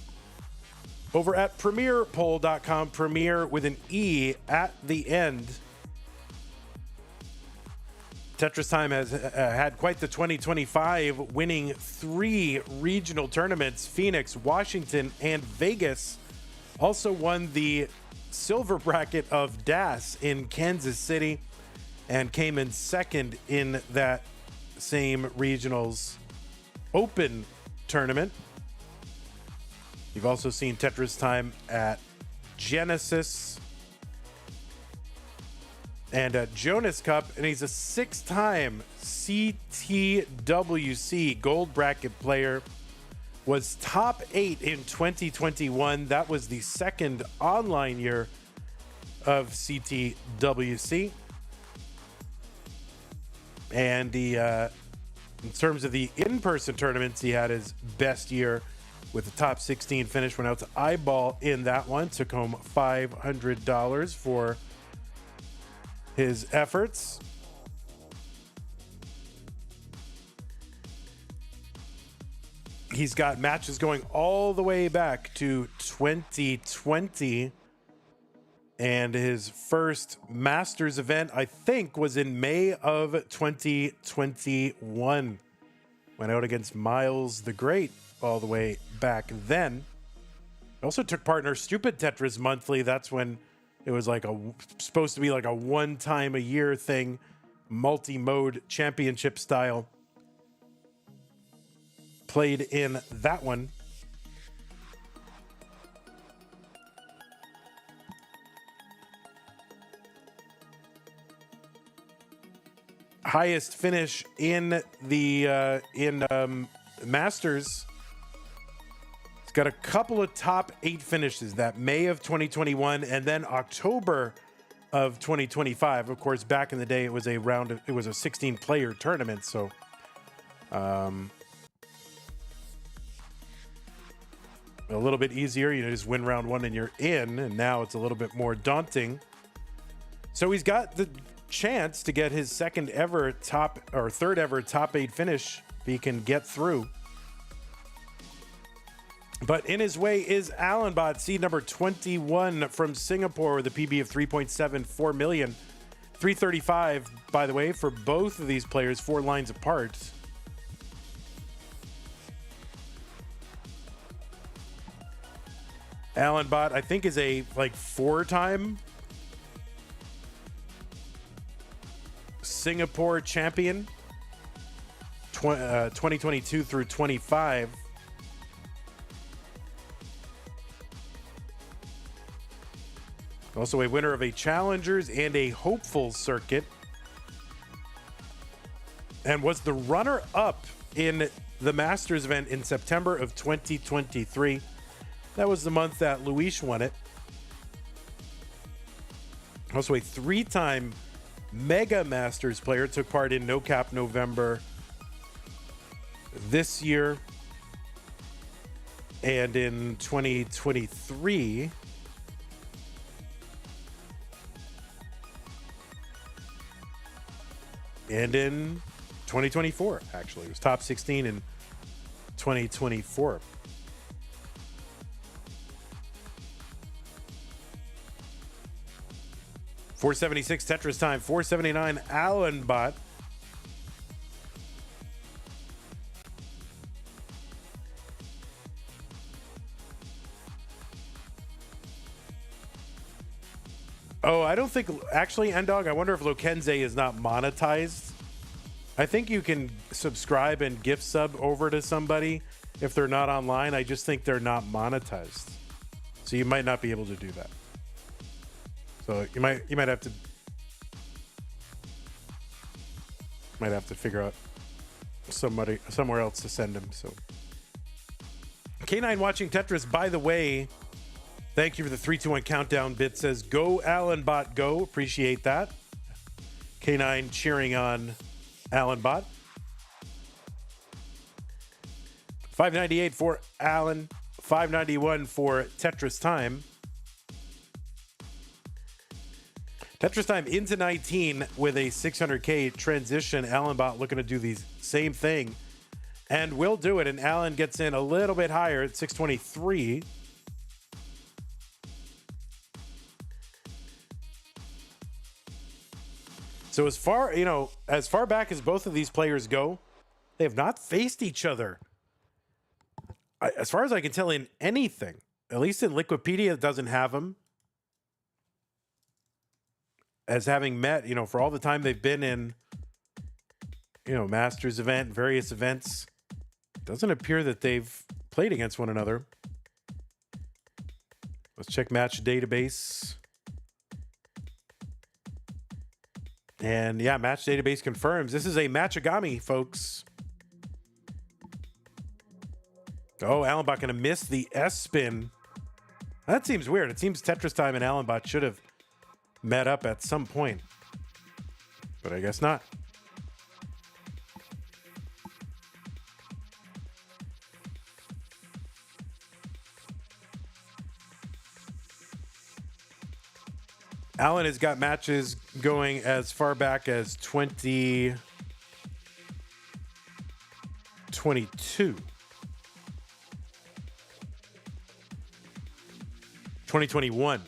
over at premierpoll.com, Premier with an E at the end. Tetristime has had quite the 2025, winning 3 regional tournaments: Phoenix, Washington, and Vegas. Also won the silver bracket of DAS in Kansas City and came in second in that same regionals open tournament. You've also seen Tetristime at Genesis and at Jonas Cup, and he's a 6-time CTWC gold bracket player. Was top 8 in 2021. That was the second online year of CTWC. And in terms of the in-person tournaments, he had his best year with the top 16 finish. Went out to Eyeball in that one, took home $500 for his efforts. He's got matches going all the way back to 2020. And his first Masters event, I think, was in May of 2021. Went out against Miles the Great all the way back then. He also took part in our Stupid Tetris Monthly. That's when it was like supposed to be like a one-time a year thing, multi-mode championship style. Played in that one. Highest finish in the Masters. He's got a couple of top 8 finishes, that May of 2021 and then October of 2025. Of course, back in the day, it was a 16-player tournament, so a little bit easier. You just win round 1 and you're in, and now it's a little bit more daunting. So he's got the chance to get his third ever top 8 finish if he can get through. But in his way is Allenbot, seed number 21 from Singapore with a PB of 3.74 million. 335, by the way, for both of these players, 4 lines apart. Allenbot, I think, is a 4-time Singapore champion, 2022 through 25. Also a winner of a Challengers and a Hopeful circuit, and was the runner-up in the Masters event in September of 2023. That was the month that Luis won it. Also a 3-time Mega Masters player, took part in No Cap November this year and in 2023. And in 2024, actually. It was top 16 in 2024. $476 Tetristime, $479 Allenbot. Oh, I don't think actually, Ndog. I wonder if Lokenze is not monetized. I think you can subscribe and gift sub over to somebody if they're not online. I just think they're not monetized, so you might not be able to do that. So you might have to figure out somewhere else to send him. So K9 watching Tetris. By the way, thank you for the 3, 2, 1 countdown bit. Says go Allenbot, go. Appreciate that. K9 cheering on Allenbot. 598 for Allen. 591 for Tetristime. Tetristime into 19 with a 600K transition. Allenbot looking to do the same thing and will do it. And Allen gets in a little bit higher at 623. So as far back as both of these players go, they have not faced each other. As far as I can tell, in anything, at least in Liquipedia, it doesn't have them as having met, for all the time they've been in, Masters event, various events. It doesn't appear that they've played against one another. Let's check match database. And yeah, match database confirms this is a matchagami, folks. Oh, Allenbot gonna miss the S spin. That seems weird. It seems Tetristime and Allenbot should have met up at some point, but I guess not. Allen has got matches going as far back as 2022. 2021.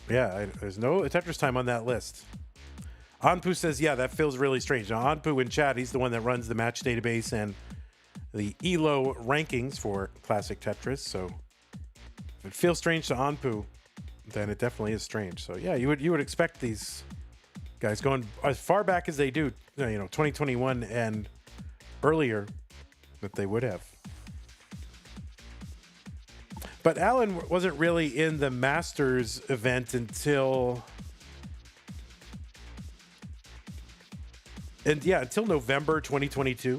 Yeah, there's no Tetristime on that list. Anpu says, yeah, that feels really strange. Now, Anpu in chat, he's the one that runs the match database and the ELO rankings for Classic Tetris. So if it feels strange to Anpu, then it definitely is strange. So yeah, you would expect these guys going as far back as they do, 2021 and earlier, that they would have. But Allen wasn't really in the Masters event until November 2022.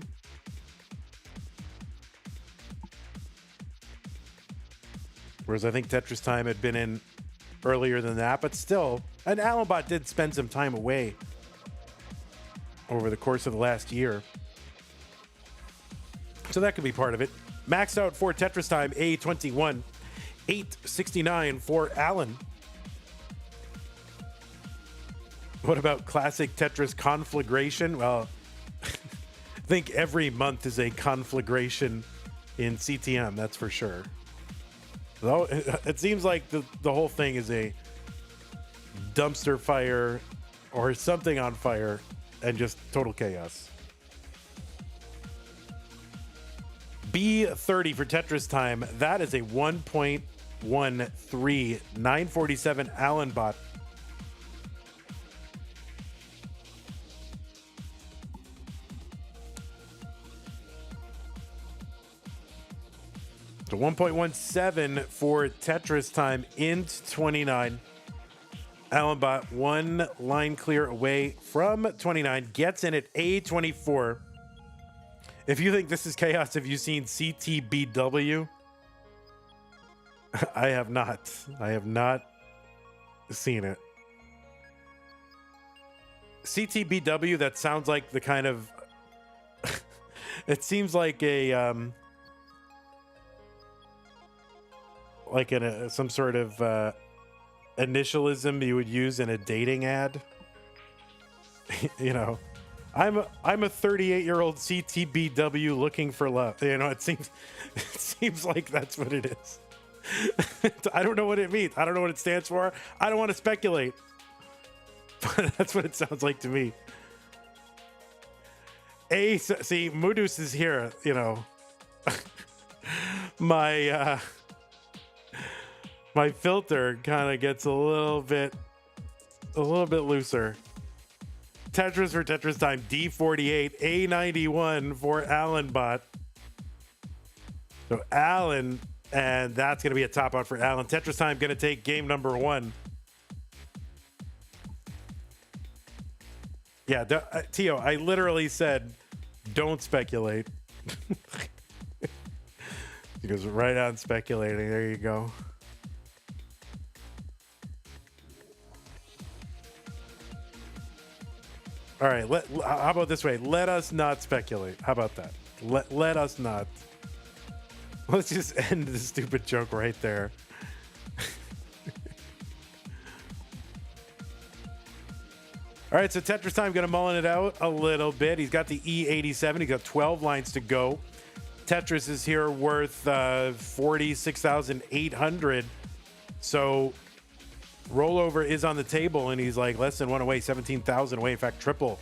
Whereas I think Tetristime had been in earlier than that, but still, and Allenbot did spend some time away over the course of the last year. So that could be part of it. Maxed out for Tetristime, A21. 869 for Allen. What about classic Tetris conflagration? Well, I think every month is a conflagration in CTM, that's for sure. Though it seems like the whole thing is a dumpster fire or something on fire and just total chaos. B30 for Tetristime. That is a 1.13, 947 Allenbot. So 1.17 for Tetristime into 29. Allenbot 1 line clear away from 29. Gets in at A24. If you think this is chaos, have you seen CTBW? I have not. I have not seen it. CTBW, that sounds like the kind of... it seems like a... some sort of initialism you would use in a dating ad. I'm a 38-year-old CTBW looking for love. It seems like that's what it is. I don't know what it means. I don't know what it stands for. I don't want to speculate. But that's what it sounds like to me. See, Mudus is here, my my filter kind of gets a little bit looser. Tetris for Tetristime, D48, A91 for Allenbot. So Allen, and that's going to be a top out for Allen. Tetristime going to take game number 1. Yeah, Tio, I literally said, don't speculate. He goes right on speculating. There you go. All right, how about this way? Let us not speculate. How about that? Let us not. Let's just end the stupid joke right there. All right, so Tetristime going to mullen it out a little bit. He's got the E87. He's got 12 lines to go. Tetris is here worth 46,800. So rollover is on the table, and he's like less than 1 away, 17,000 away. In fact, triple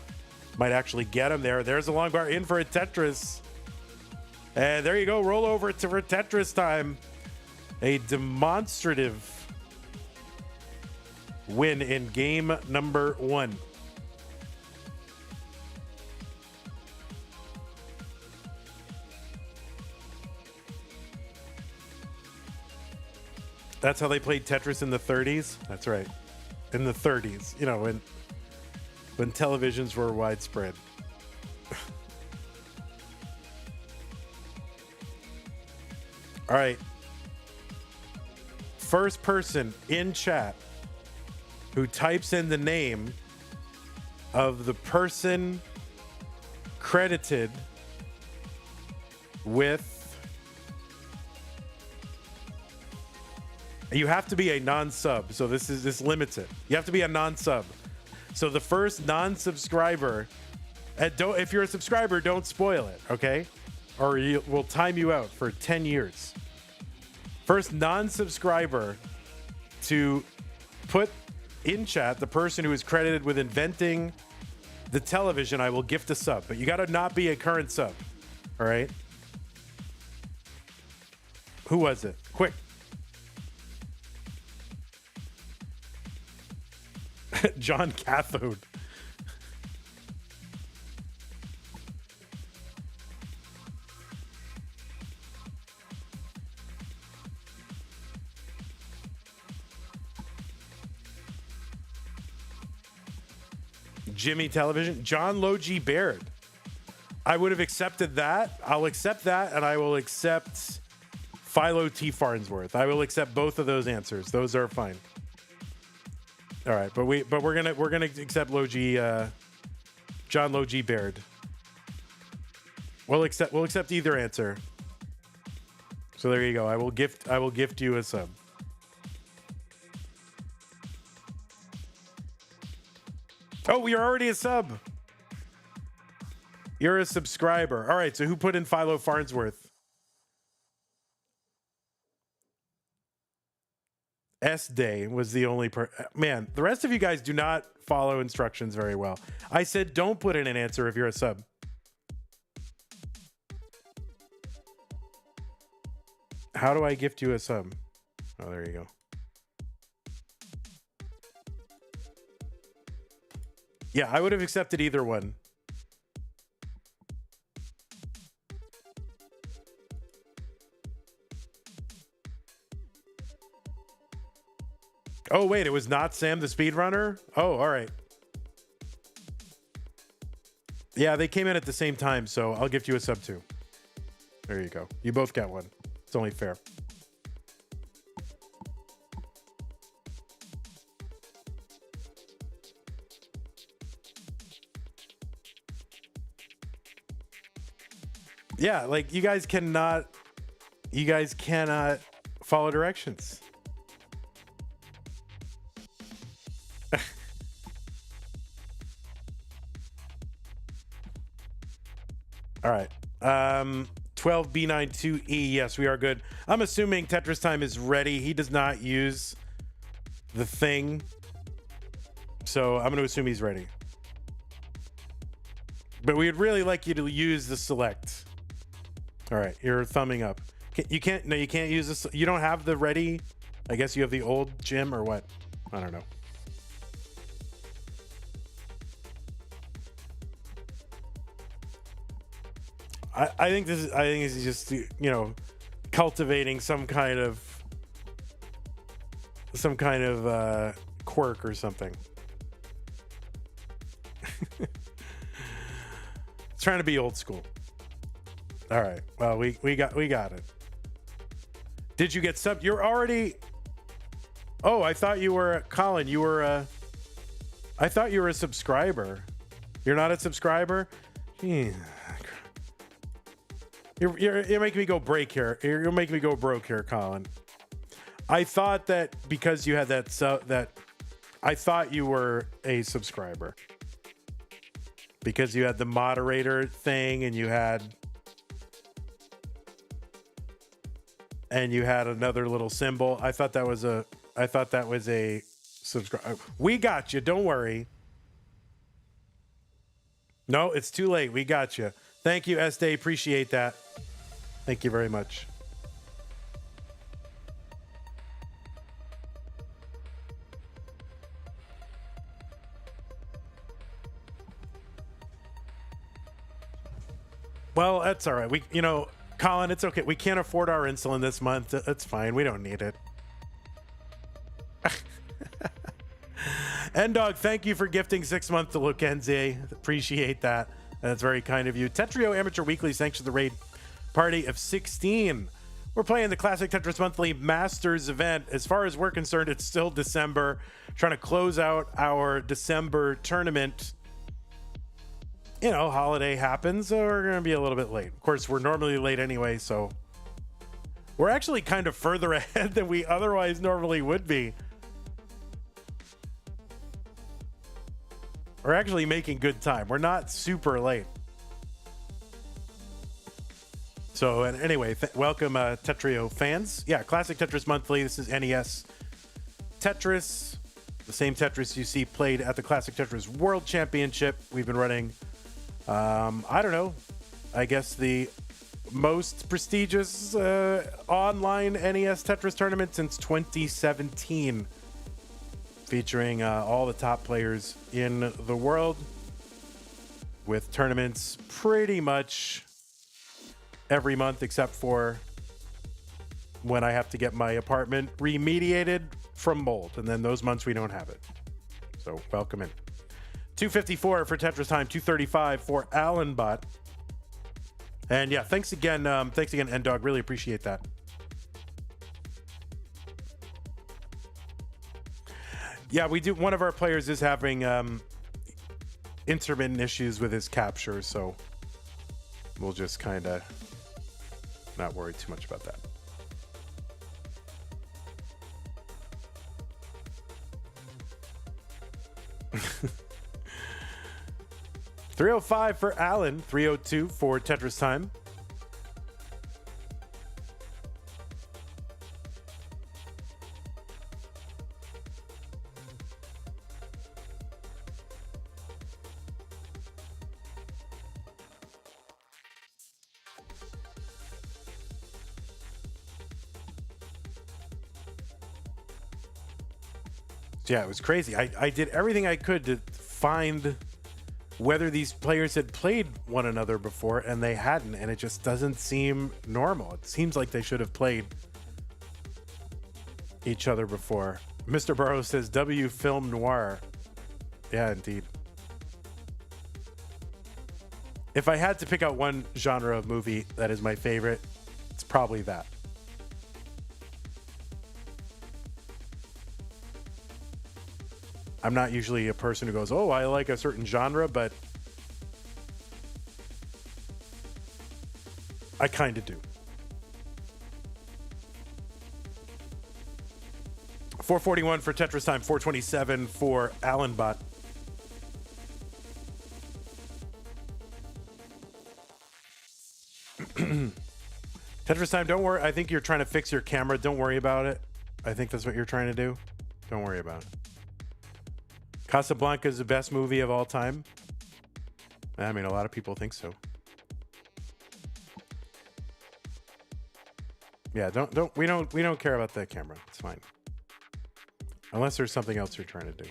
might actually get him there. There's a long bar in for a Tetris. And there you go, rollover for Tetristime. A demonstrative win in game number 1. That's how they played Tetris in the 30s. That's right. In the 30s, you know, when televisions were widespread. All right. First person in chat who types in the name of the person credited with... You have to be a non-sub, so this limits it. You have to be a non-sub. So the first non-subscriber, if you're a subscriber, don't spoil it, okay? Or we'll time you out for 10 years. First non-subscriber to put in chat the person who is credited with inventing the television, I will gift a sub. But you got to not be a current sub, all right? Who was it? Quick. John Cathode. Jimmy Television. John Logie Baird. I would have accepted that. I'll accept that, and I will accept Philo T. Farnsworth. I will accept both of those answers. Those are fine. All right, but we're gonna accept Logie, John Logie Baird. We'll accept either answer. So there you go. I will gift you a sub. Oh, you're already a sub. You're a subscriber. All right. So who put in Philo Farnsworth? S-Day was the only man, the rest of you guys do not follow instructions very well. I said don't put in an answer if you're a sub. How do I gift you a sub? Oh, there you go. Yeah, I would have accepted either one. Oh, wait, it was not Sam the speedrunner? Oh, all right. Yeah, they came in at the same time, so I'll gift you a sub too. There you go. You both got one. It's only fair. Yeah, like you guys cannot follow directions. All right. 12B92E. Yes, we are good. I'm assuming Tetristime is ready. He does not use the thing. So I'm going to assume he's ready. But we'd really like you to use the select. All right. You're thumbing up. You can't. No, you can't use this. You don't have the ready. I guess you have the old gym or what? I don't know. I think this is. I think this is just cultivating some kind of quirk or something. It's trying to be old school. All right. Well, we got it. Did you get sub? You're already. Oh, I thought you were Colin. You were. I thought you were a subscriber. You're not a subscriber. You're making me go break here. You're making me go broke here, Colin. I thought that because you had that I thought you were a subscriber because you had the moderator thing and you had another little symbol. I thought that was a subscribe. We got you. Don't worry. No, it's too late. We got you. Thank you, Estee. Appreciate that. Thank you very much. Well, that's all right. Colin, it's okay. We can't afford our insulin this month. That's fine. We don't need it. N-Dog, thank you for gifting 6 months to Lukenzie. Appreciate that. That's very kind of you. Tetrio Amateur Weekly sanctions the raid party of 16. We're playing the Classic Tetris Monthly Masters event. As far as we're concerned, it's still December. Trying to close out our December tournament. Holiday happens, so we're going to be a little bit late. Of course, we're normally late anyway, so we're actually kind of further ahead than we otherwise normally would be. We're actually making good time. We're not super late. So, and anyway, welcome Tetrio fans. Yeah, Classic Tetris Monthly. This is NES Tetris. The same Tetris you see played at the Classic Tetris World Championship. We've been running, I don't know, I guess the most prestigious online NES Tetris tournament since 2017. Featuring all the top players in the world with tournaments pretty much every month except for when I have to get my apartment remediated from mold, and then those months we don't have it. So welcome in. 254 for Tetristime, 235 for Allenbot. And yeah, thanks again, N-Dog. Really appreciate that. Yeah, we do. One of our players is having intermittent issues with his capture, so we'll just kind of not worry too much about that. $305 for Alan, $302 for Tetristime. Yeah, it was crazy. I did everything I could to find whether these players had played one another before, and they hadn't, and it just doesn't seem normal. It seems like they should have played each other before. Mr. Burrows says, W film noir. Yeah, indeed. If I had to pick out one genre of movie that is my favorite, it's probably that. I'm not usually a person who goes, oh, I like a certain genre, but I kind of do. 441 for Tetristime, 427 for Allenbot. Tetristime, don't worry. I think you're trying to fix your camera. Don't worry about it. I think that's what you're trying to do. Don't worry about it. Casablanca is the best movie of all time. I mean, a lot of people think so. Yeah, we don't care about that camera. It's fine. Unless there's something else you're trying to do.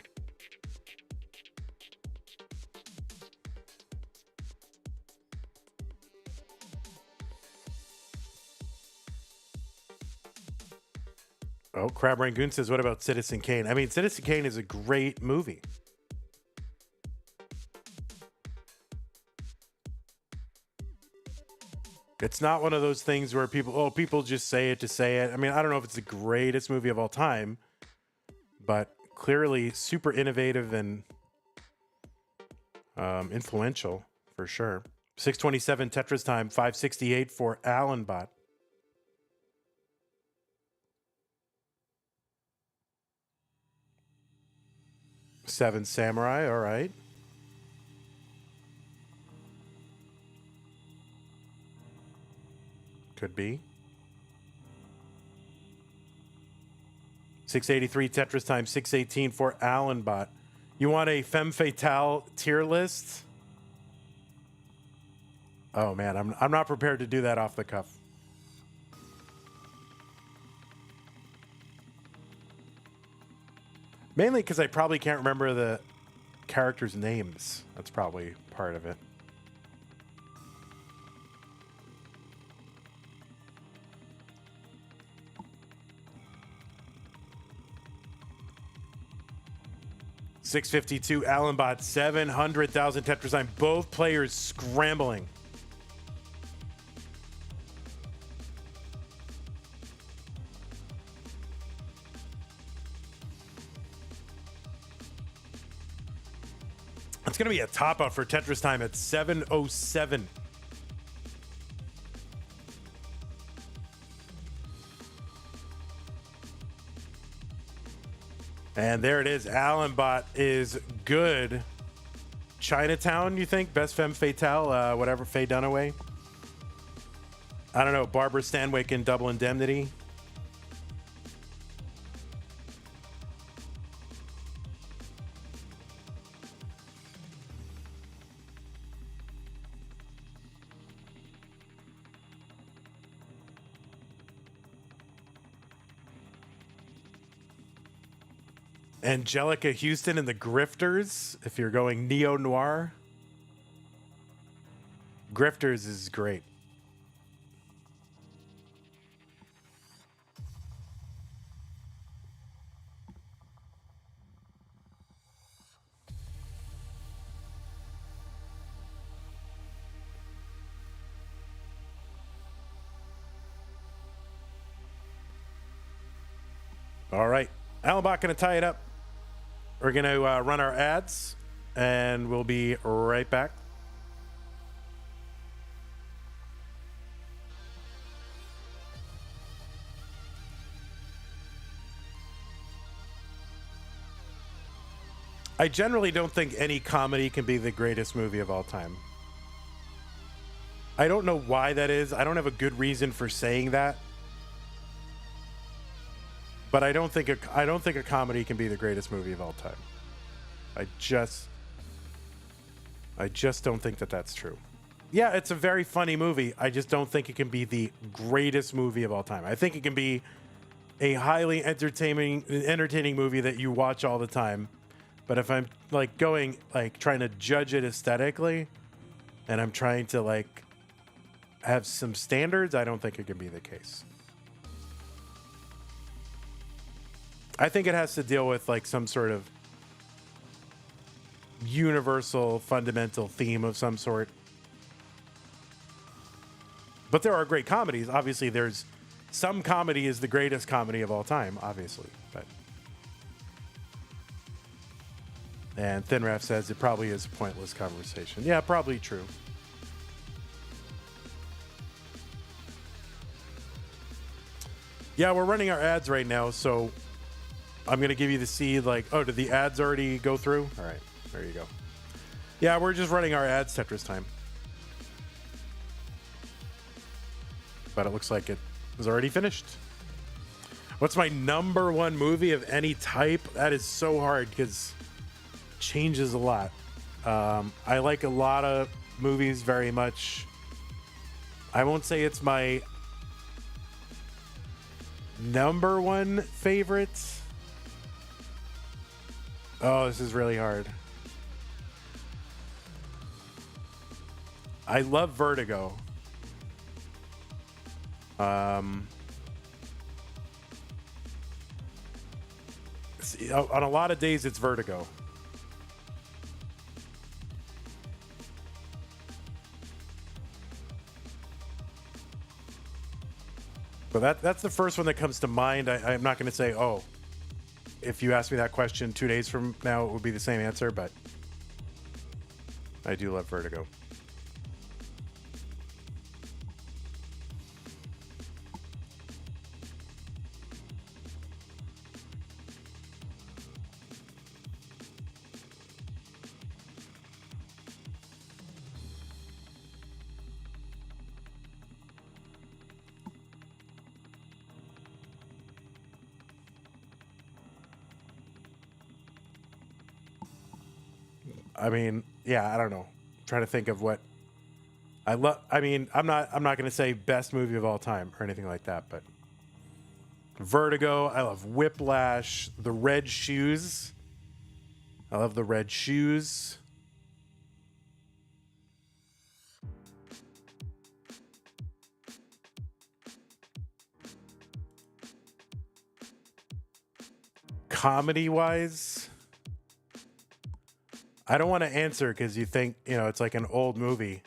Oh, Crabrangoon says, what about Citizen Kane? I mean, Citizen Kane is a great movie. It's not one of those things where people just say it to say it. I mean, I don't know if it's the greatest movie of all time, but clearly super innovative and influential for sure. 627 Tetristime, 568 for Allenbot. Seven Samurai, all right. Could be. 683 Tetristime, 618 for Allenbot. You want a femme fatale tier list? Oh man, I'm not prepared to do that off the cuff. Mainly because I probably can't remember the characters' names. That's probably part of it. $652 Allenbot, 700,000 Tetristime. Both players scrambling. It's going to be a top out for Tetristime at 707. And there it is. Allenbot is good. Chinatown, you think? Best femme fatale? Whatever. Faye Dunaway? I don't know. Barbara Stanwyck in Double Indemnity? Angelica Houston in The Grifters, if you're going neo-noir. Grifters is great. All right. Allenbot going to tie it up. We're going to run our ads, and we'll be right back. I generally don't think any comedy can be the greatest movie of all time. I don't know why that is. I don't have a good reason for saying that. But I don't think a comedy can be the greatest movie of all time. I just don't think that that's true. Yeah, it's a very funny movie. I just don't think it can be the greatest movie of all time. I think it can be a highly entertaining movie that you watch all the time. But if I'm trying to judge it aesthetically, and I'm trying to have some standards, I don't think it can be the case. I think it has to deal with some sort of universal fundamental theme of some sort. But there are great comedies. Obviously, there's some comedy is the greatest comedy of all time, obviously. And Thinraf says it probably is a pointless conversation. Yeah, probably true. Yeah, we're running our ads right now, so I'm going to give you the seed oh, did the ads already go through? All right, there you go. Yeah, we're just running our ads Tetristime. But it looks like it was already finished. What's my number one movie of any type? That is so hard because it changes a lot. I like a lot of movies very much. I won't say it's my Number one favorites? Oh, this is really hard. I love Vertigo. See, on a lot of days, it's Vertigo. But that's the first one that comes to mind. I'm not going to say, oh, if you ask me that question 2 days from now, it would be the same answer, but I do love Vertigo. I mean, yeah, I don't know. I'm trying to think of what I love. I mean, I'm not going to say best movie of all time or anything like that, but Vertigo. I love Whiplash. The Red Shoes. I love The Red Shoes. Comedy-wise, I don't want to answer because you think, you know, it's like an old movie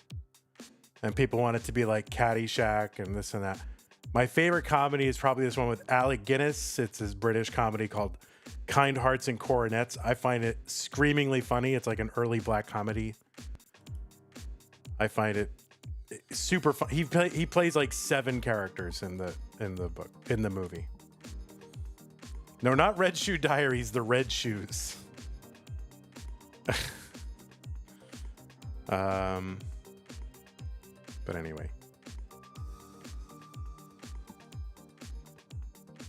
and people want it to be like Caddyshack and this and that. My favorite comedy is probably this one with Alec Guinness. It's this British comedy called Kind Hearts and Coronets. I find it screamingly funny. It's like an early black comedy. I find it super fun. He plays like 7 characters in the movie. No, not Red Shoe Diaries, The Red Shoes. But anyway.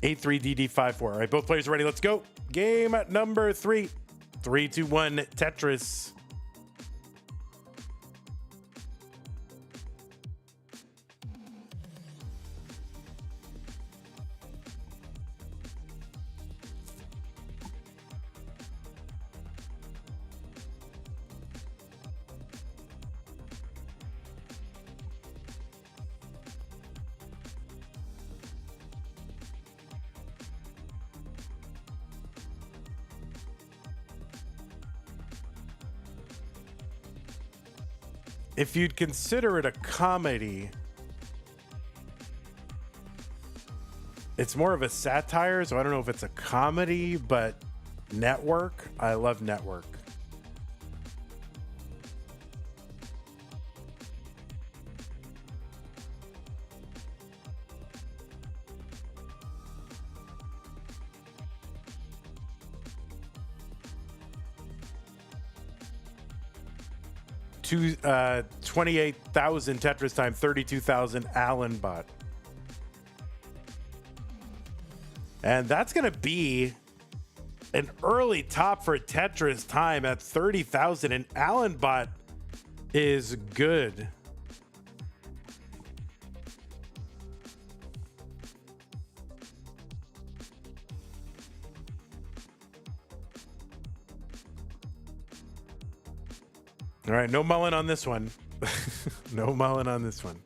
83DD54. All right, both players are ready. Let's go. Game number 3. 3, 2, 1, Tetris. If you'd consider it a comedy, it's more of a satire, so I don't know if it's a comedy, but Network, I love Network. To 28,000 Tetristime, 32,000 Allenbot. And that's going to be an early top for Tetristime at 30,000, and Allenbot is good. All right, no mulling on this one. No mulling on this one.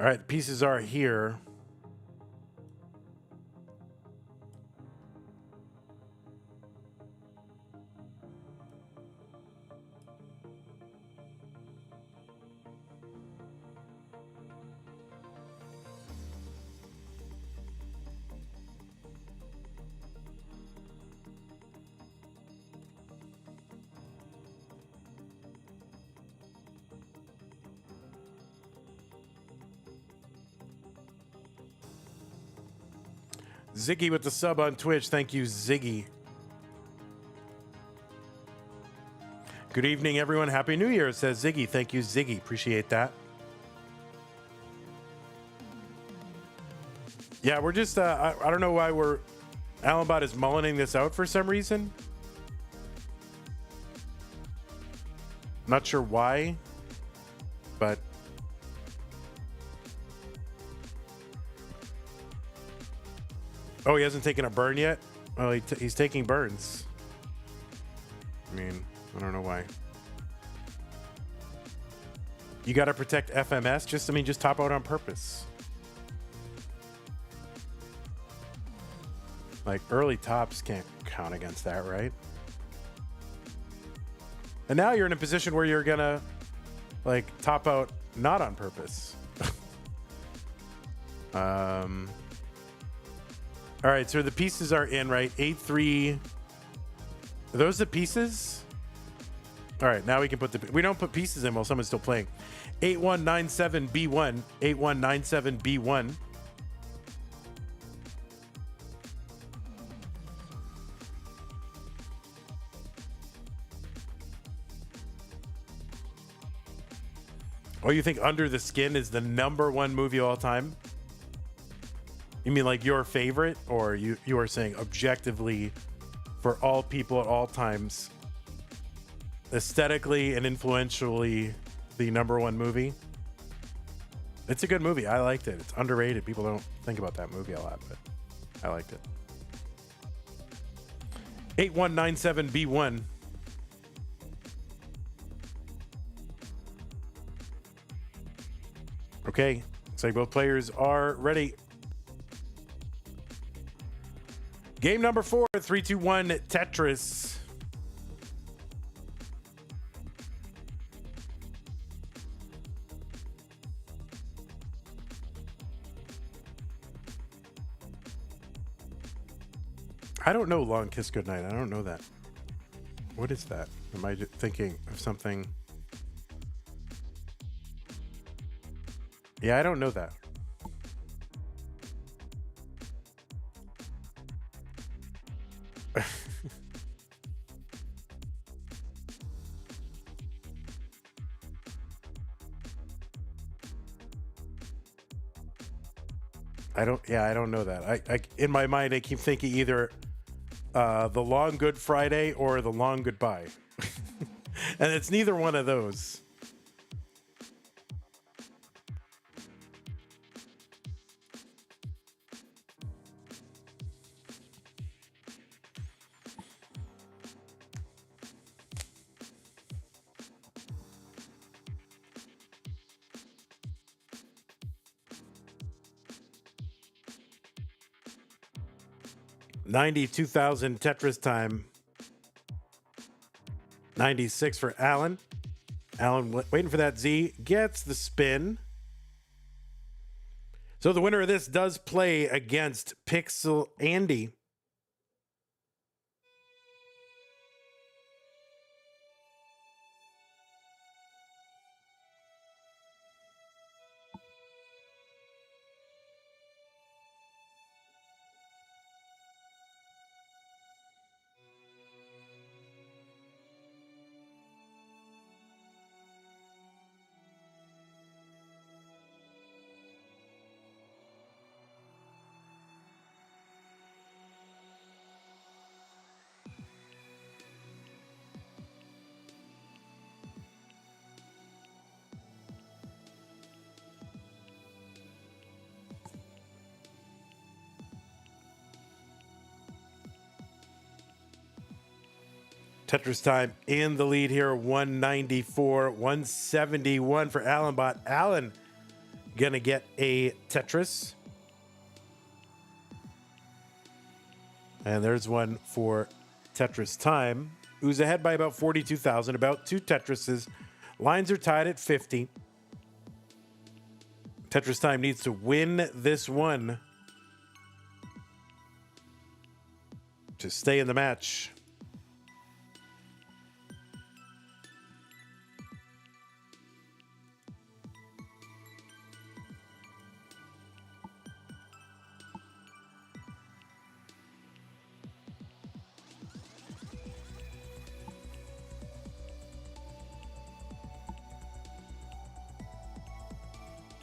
All right, the pieces are here. Ziggy with the sub on Twitch. Thank you, Ziggy. Good evening, everyone. Happy New Year, says Ziggy. Thank you, Ziggy. Appreciate that. Yeah, we're just, I don't know why Allenbot is mullining this out for some reason. Not sure why, but oh, he hasn't taken a burn yet? Well, he's taking burns. I mean, I don't know why. You got to protect FMS. Just top out on purpose. Like, early tops can't count against that, right? And now you're in a position where you're gonna, like, top out not on purpose. All right, so the pieces are in, right? 8-3. Are those the pieces? All right, now we can put we don't put pieces in while someone's still playing. 8197B1, 8197B1. Oh, you think Under the Skin is the #1 movie of all time? You mean like your favorite, or you are saying objectively for all people at all times, aesthetically and influentially the #1 movie? It's a good movie. I liked it. It's underrated. People don't think about that movie a lot, but I liked it. 8197B1. Okay, looks like both players are ready. Game number 4, 3-2-1 Tetris. I don't know Long Kiss Goodnight. I don't know that. What is that? Am I thinking of something? Yeah, I don't know that. I don't know that. I in my mind, I keep thinking either The Long Good Friday or The Long Goodbye. And it's neither one of those. $92,000 Tetris time. 96 for Allen. Allen waiting for that Z. Gets the spin. So the winner of this does play against Pixelandy. Tetristime in the lead here, 194, 171 for Allenbot. Allen gonna get a Tetris. And there's one for Tetristime, who's ahead by about 42,000, about 2 Tetrises. Lines are tied at 50. Tetristime needs to win this one to stay in the match.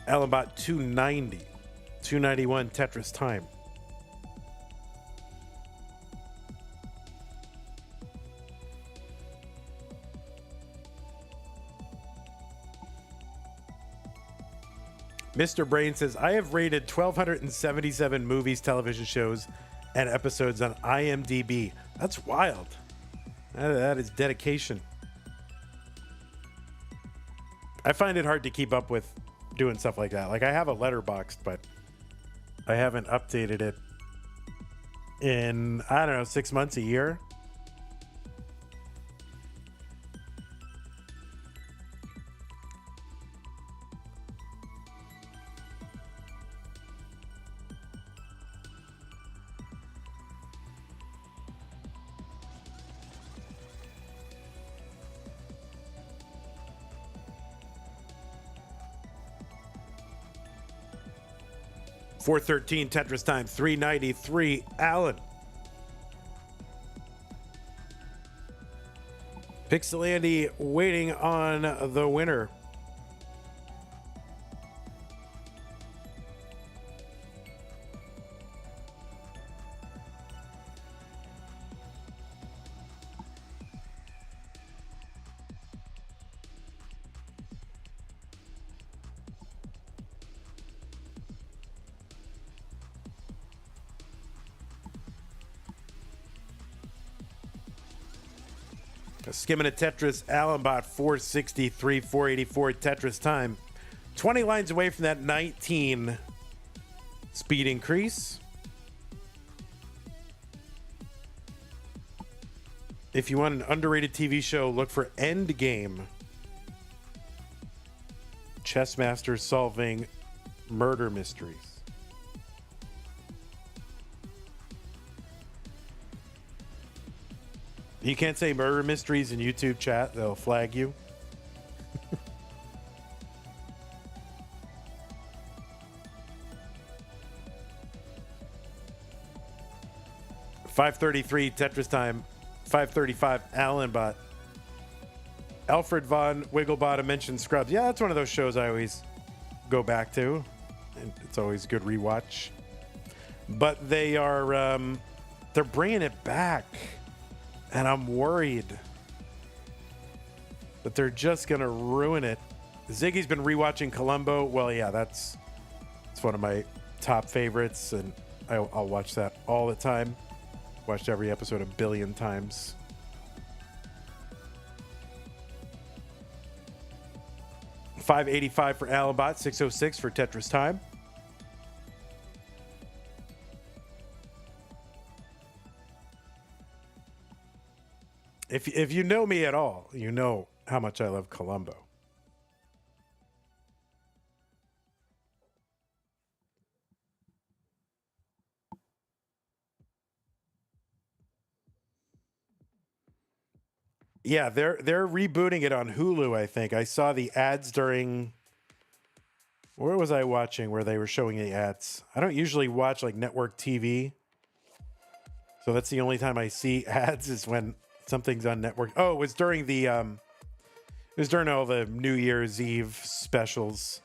Allenbot 290. 291 Tetristime. Mr. Brain says, I have rated 1,277 movies, television shows, and episodes on IMDb. That's wild. That is dedication. I find it hard to keep up with doing stuff like that. Like, I have a Letterboxd, but I haven't updated it in, I don't know, 6 months, a year. $413 Tetristime, $393 Allen. Pixelandy waiting on the winner. Skimming a Tetris, Allenbot 463, 484 Tetristime. 20 lines away from that 19 speed increase. If you want an underrated TV show, look for Endgame. Chess masters solving murder mysteries. You can't say murder mysteries in YouTube chat. They'll flag you. $533 Tetristime, $535 Allenbot. Alfred von Wigglebottom mentioned Scrubs. Yeah, that's one of those shows I always go back to. And it's always a good rewatch. But they are, they're bringing it back. And I'm worried that they're just going to ruin it. Ziggy's been rewatching Columbo. Well, yeah, it's one of my top favorites, and I'll watch that all the time. Watched every episode a billion times. $585 for Allenbot, $606 for Tetristime. If you know me at all, you know how much I love Columbo. Yeah, they're rebooting it on Hulu, I think. I saw the ads during... Where was I watching where they were showing the ads? I don't usually watch like network TV. So that's the only time I see ads is when something's on network. Oh, it was during the it was during all the New Year's Eve specials,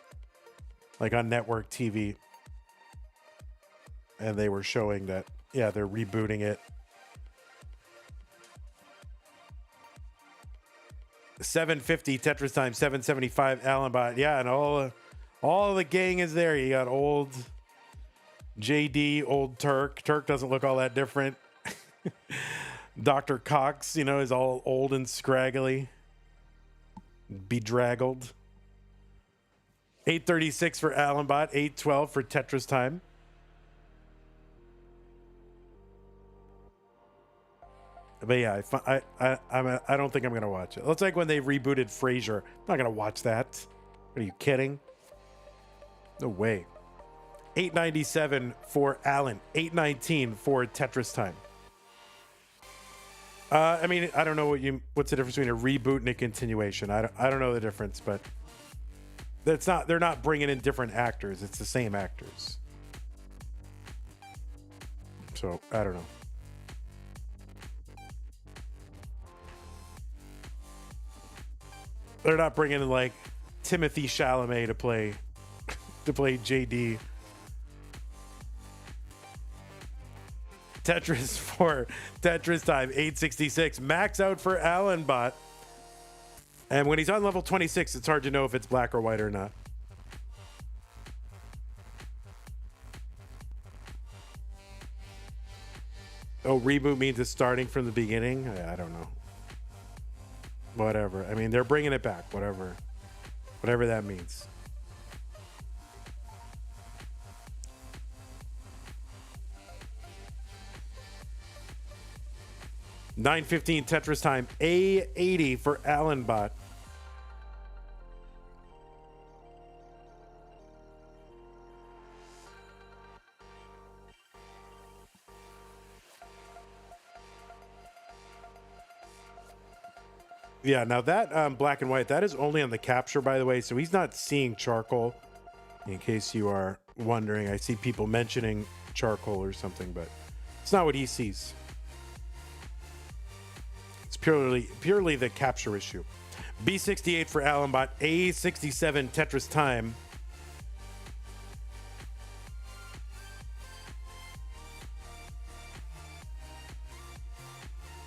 like on network TV. And they were showing that, yeah, they're rebooting it. $750 Tetristime, $775 Allenbot. Yeah, and all the gang is there. You got old JD, old Turk. Turk doesn't look all that different. Dr. Cox, is all old and scraggly. Bedraggled. $836 for Allenbot, $812 for Tetristime. But yeah, I don't think I'm going to watch it. It's like when they rebooted Frasier. I'm not going to watch that. Are you kidding? No way. $897 for Allen. $819 for Tetristime. I mean, I don't know what's the difference between a reboot and a continuation. I don't know the difference, but they're not bringing in different actors. It's the same actors. So, I don't know. They're not bringing in like Timothy Chalamet to play to play JD. Tetris for Tetristime, 866. Max out for Allenbot. And when he's on level 26, it's hard to know if it's black or white or not. Oh, reboot means it's starting from the beginning? I don't know. Whatever. I mean, they're bringing it back. Whatever that means. $9.15 Tetristime, A80 for Allenbot. Yeah, now that black and white, that is only on the capture, by the way, so he's not seeing charcoal, in case you are wondering. I see people mentioning charcoal or something, but it's not what he sees. It's purely the capture issue. B68 for Allenbot, A67 Tetristime.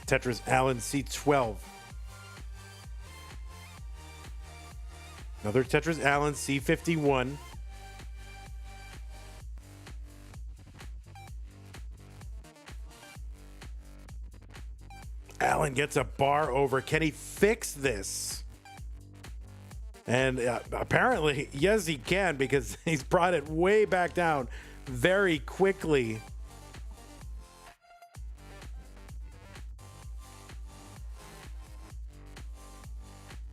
Tetris Allen C12. Another Tetris Allen C51. Allen gets a bar over. Can he fix this? And apparently, yes, he can, because he's brought it way back down very quickly.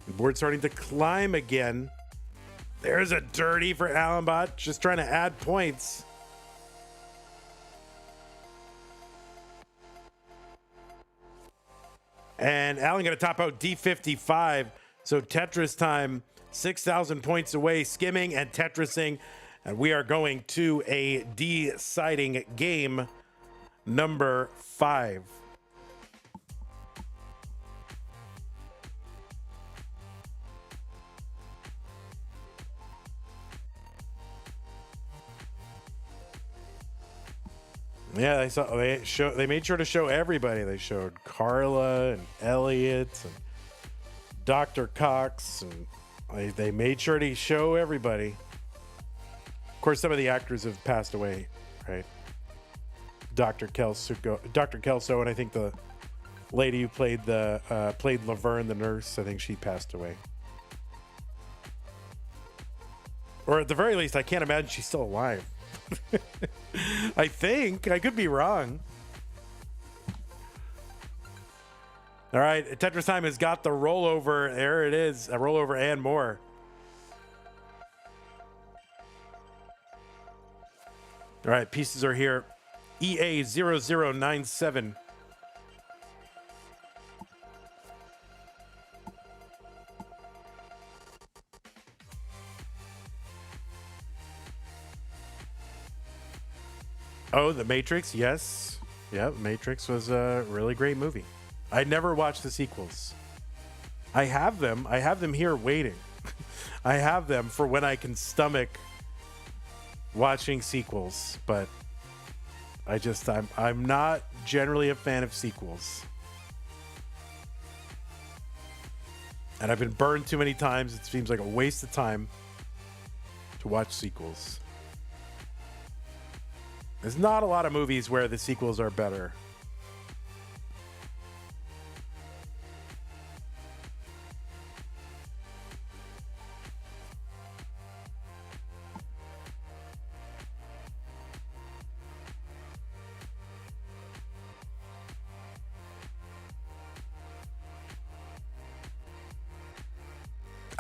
The board's starting to climb again. There's a dirty for Allenbot, just trying to add points. And Allen going to top out D55. So Tetristime, 6,000 points away, skimming and Tetrising. And we are going to a deciding game number 5. Yeah, they made sure to show everybody. They showed Carla and Elliot and Dr. Cox, and they made sure to show everybody. Of course, some of the actors have passed away, right? Dr. Kelso, and I think the lady who played Laverne, the nurse, I think she passed away. Or at the very least, I can't imagine she's still alive. I think. I could be wrong. All right, Tetristime has got the rollover. There it is, a rollover and more. All right, pieces are here. EA0097. Oh, The Matrix, yes. Yeah, Matrix was a really great movie. I never watched the sequels. I have them. I have them here waiting. I have them for when I can stomach watching sequels, but I'm not generally a fan of sequels. And I've been burned too many times. It seems like a waste of time to watch sequels. There's not a lot of movies where the sequels are better.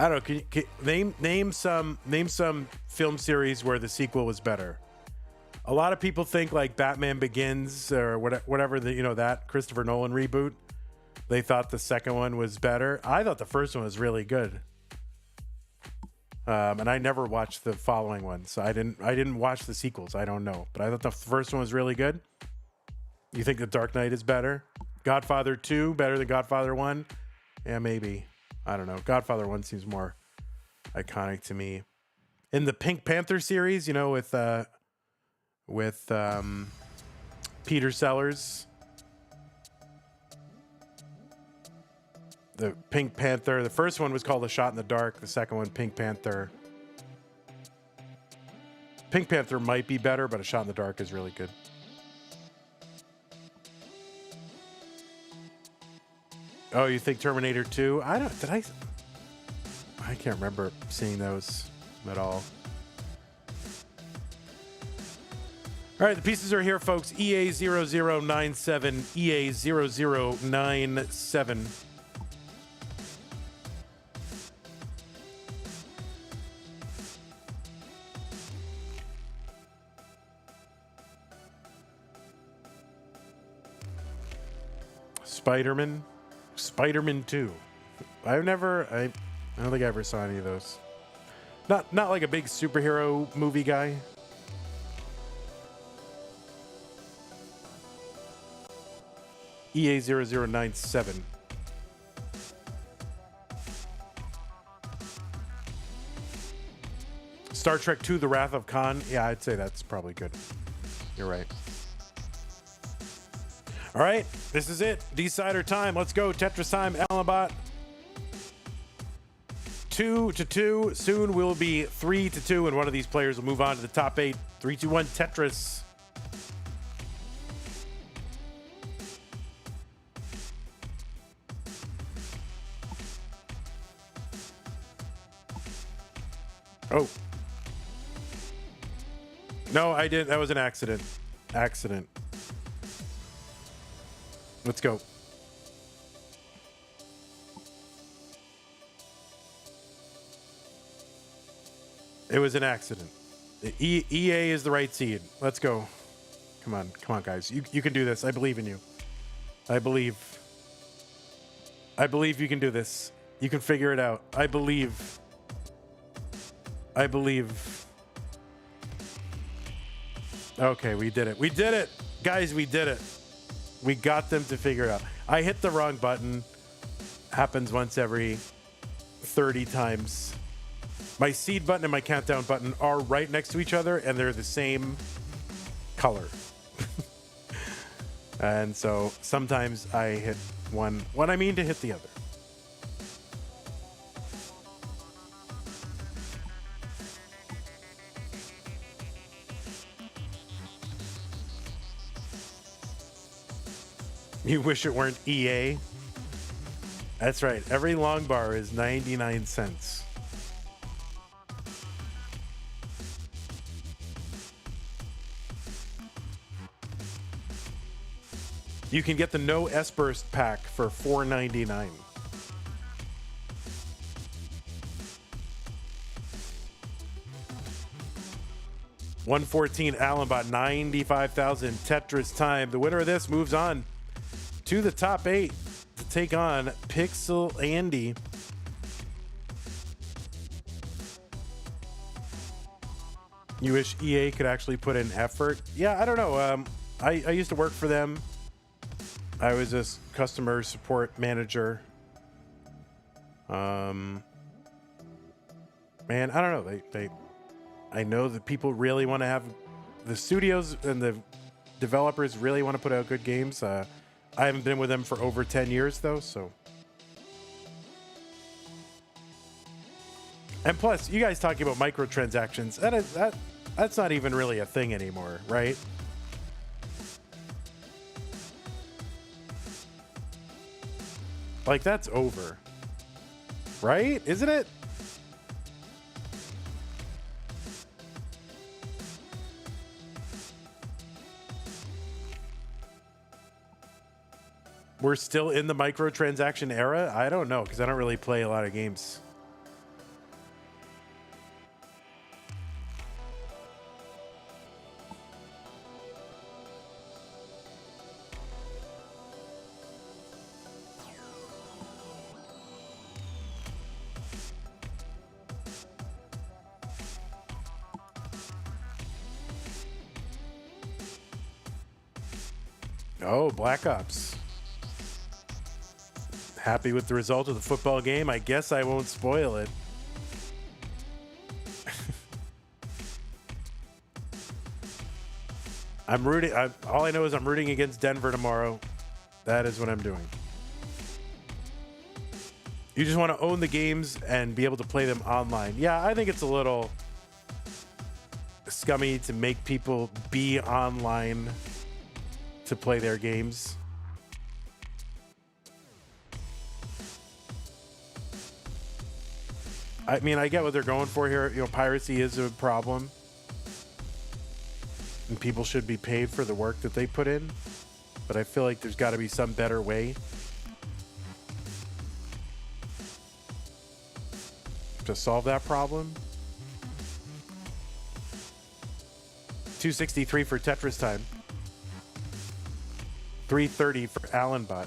I don't know. Can name some film series where the sequel was better? A lot of people think like Batman Begins or whatever that Christopher Nolan reboot. They thought the second one was better. I thought the first one was really good. And I never watched the following one, so I didn't watch the sequels. I don't know, but I thought the first one was really good. You think The Dark Knight is better? Godfather 2 better than Godfather 1? Yeah, maybe. I don't know. Godfather 1 seems more iconic to me. In the Pink Panther series, you know, with Peter Sellers. The Pink Panther. The first one was called A Shot in the Dark. The second one, Pink Panther. Pink Panther might be better, but A Shot in the Dark is really good. Oh, you think Terminator 2? I can't remember seeing those at all. All right, the pieces are here, folks. EA0097, EA0097. Spider-Man 2. I don't think I ever saw any of those. Not like a big superhero movie guy. EA0097. Star Trek II, The Wrath of Khan. Yeah, I'd say that's probably good. You're right. All right, this is it. Decider time. Let's go. Tetristime, Allenbot. 2-2. Soon we'll be 3-2, and one of these players will move on to the top 8. 3, 2, 1, Tetris. Oh. No, I didn't. That was an accident. Let's go. It was an accident. EA is the right seed. Let's go. Come on, guys. You can do this. I believe in you. I believe you can do this. You can figure it out. I believe. Okay, we did it. Guys, we did it. We got them to figure it out. I hit the wrong button. Happens once every 30 times. My seed button and my countdown button are right next to each other, and they're the same color. And so sometimes I hit one when I mean to hit the other. You wish it weren't EA? That's right. Every long bar is 99 cents. You can get the No S-Burst pack for $4.99. $114 Allenbot, 95,000 Tetristime. The winner of this moves on to the top 8 to take on Pixelandy. You wish EA could actually put in effort? Yeah, I don't know. I used to work for them. I was a customer support manager. Man, I don't know. I know that people really want to have the studios and the developers really want to put out good games. I haven't been with them for over 10 years though, so. And plus, you guys talking about microtransactions, that's not even really a thing anymore, right? Like, that's over. Right? Isn't it? We're still in the microtransaction era? I don't know, because I don't really play a lot of games. Oh, Black Ops. Happy with the result of the football game? I guess I won't spoil it. I'm rooting. All I know is I'm rooting against Denver tomorrow. That is what I'm doing. You just want to own the games and be able to play them online. Yeah, I think it's a little scummy to make people be online to play their games. I mean, I get what they're going for here. You know, piracy is a problem, and people should be paid for the work that they put in. But I feel like there's got to be some better way to solve that problem. 263 for Tetristime. 330 for Allenbot.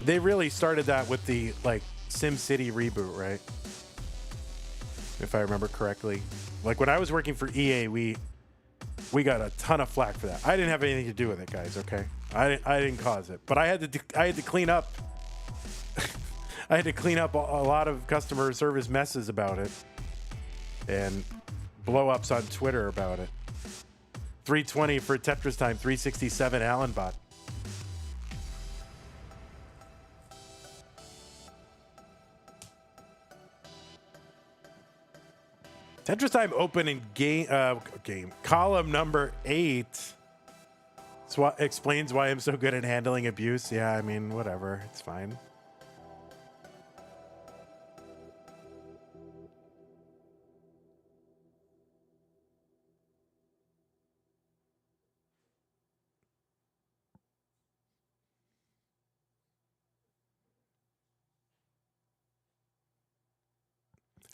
They really started that with the like SimCity reboot, right? If I remember correctly. Like when I was working for EA, we got a ton of flack for that. I didn't have anything to do with it, guys, okay? I didn't cause it. But I had to clean up I had to clean up a lot of customer service messes about it and blow ups on Twitter about it. 320 for Tetristime, 367 Allenbot. Tetristime open in game column number 8. Explains why I'm so good at handling abuse. Yeah, I mean, whatever. It's fine.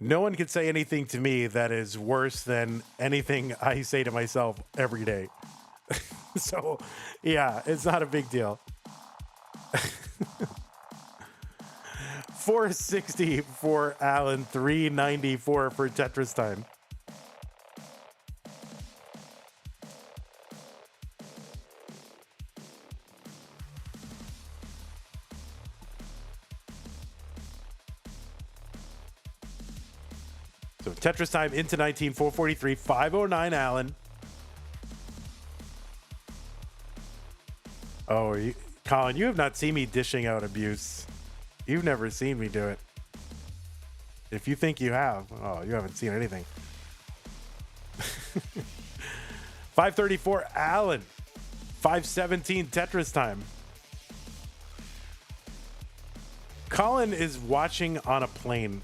No one can say anything to me that is worse than anything I say to myself every day. So, yeah, it's not a big deal. 460 for Allen, 394 for Tetristime. So Tetristime into 19, 443, 509 Allen. Oh, Colin, you have not seen me dishing out abuse. You've never seen me do it. If you think you have, oh, you haven't seen anything. 534 Allen. 517 Tetristime. Colin is watching on a plane.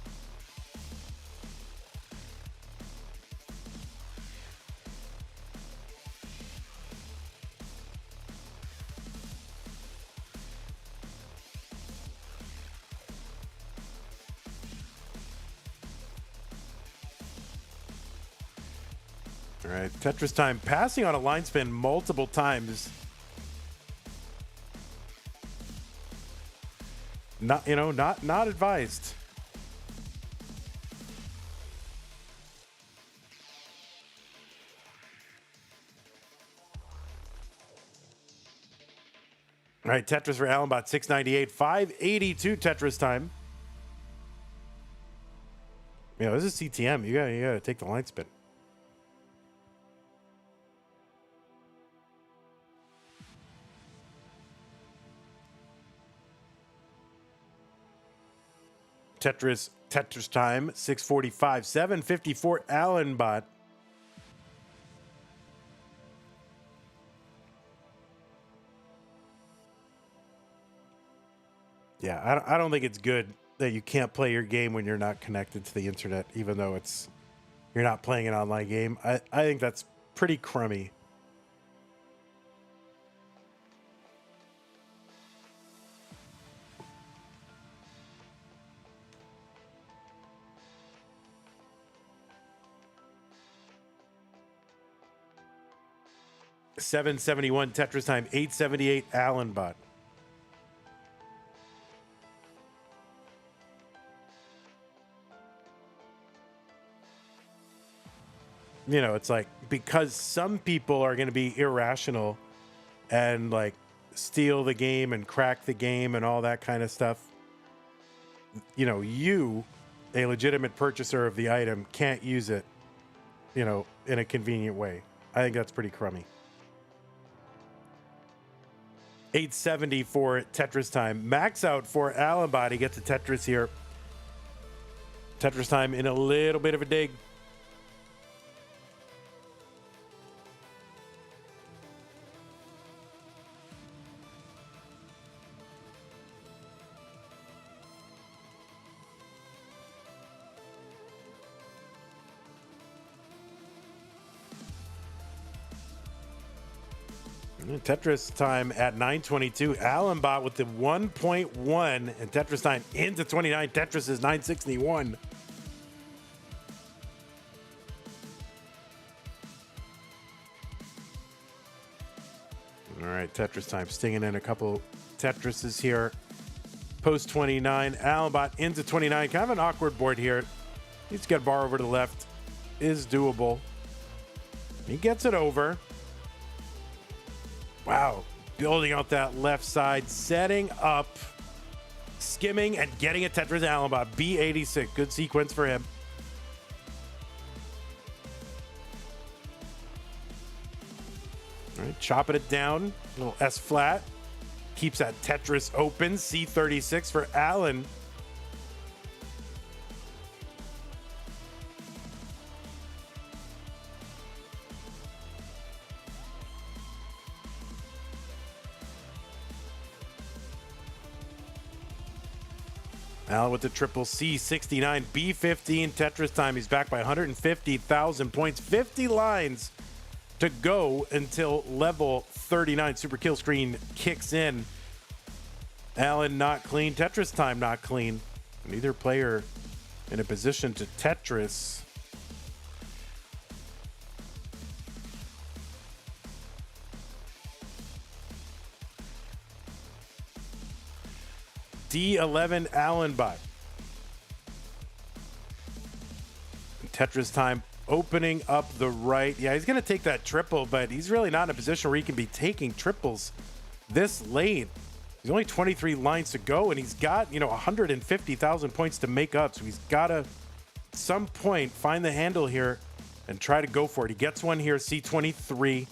All right, Tetristime passing on a line spin multiple times. Not advised. All right, Tetris for Allenbot, 698, 582 Tetristime. This is CTM. You gotta take the line spin. Tetristime, 645, 754 Allenbot. Yeah, I don't think it's good that you can't play your game when you're not connected to the internet, even though you're not playing an online game. I think that's pretty crummy. $771 Tetristime, 878 Allenbot. It's like, because some people are going to be irrational and like steal the game and crack the game and all that kind of stuff. You a legitimate purchaser of the item can't use it, you know, in a convenient way. I think that's pretty crummy. 870 for Tetristime. Max out for Allenbot. He gets a Tetris here. Tetristime in a little bit of a dig. Tetristime at 922. Allenbot with the 1.1 and Tetristime into 29. Tetris is 961. All right, Tetristime stinging in a couple Tetrises here. Post 29. Allenbot into 29. Kind of an awkward board here. Needs to get a bar over to the left. Is doable. He gets it over. Wow, building out that left side, setting up, skimming, and getting a Tetris Allenbot. B86, good sequence for him. All right, chopping it down, little S flat. Keeps that Tetris open. C36 for Allen. Allen with the triple C69, B15 Tetristime. He's back by 150,000 points. 50 lines to go until level 39. Super kill screen kicks in. Allen not clean. Tetristime not clean. Neither player in a position to Tetris. D11 Allenbot. Tetristime opening up the right. Yeah, he's going to take that triple, but he's really not in a position where he can be taking triples this late. There's only 23 lines to go, and he's got, 150,000 points to make up. So he's got to, at some point, find the handle here and try to go for it. He gets one here, C23.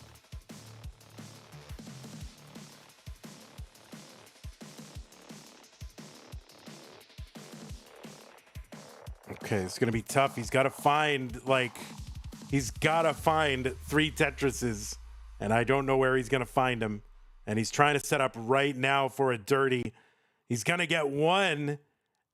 Okay, it's going to be tough. He's got to find, three Tetrises, and I don't know where he's going to find them. And he's trying to set up right now for a dirty. He's going to get one,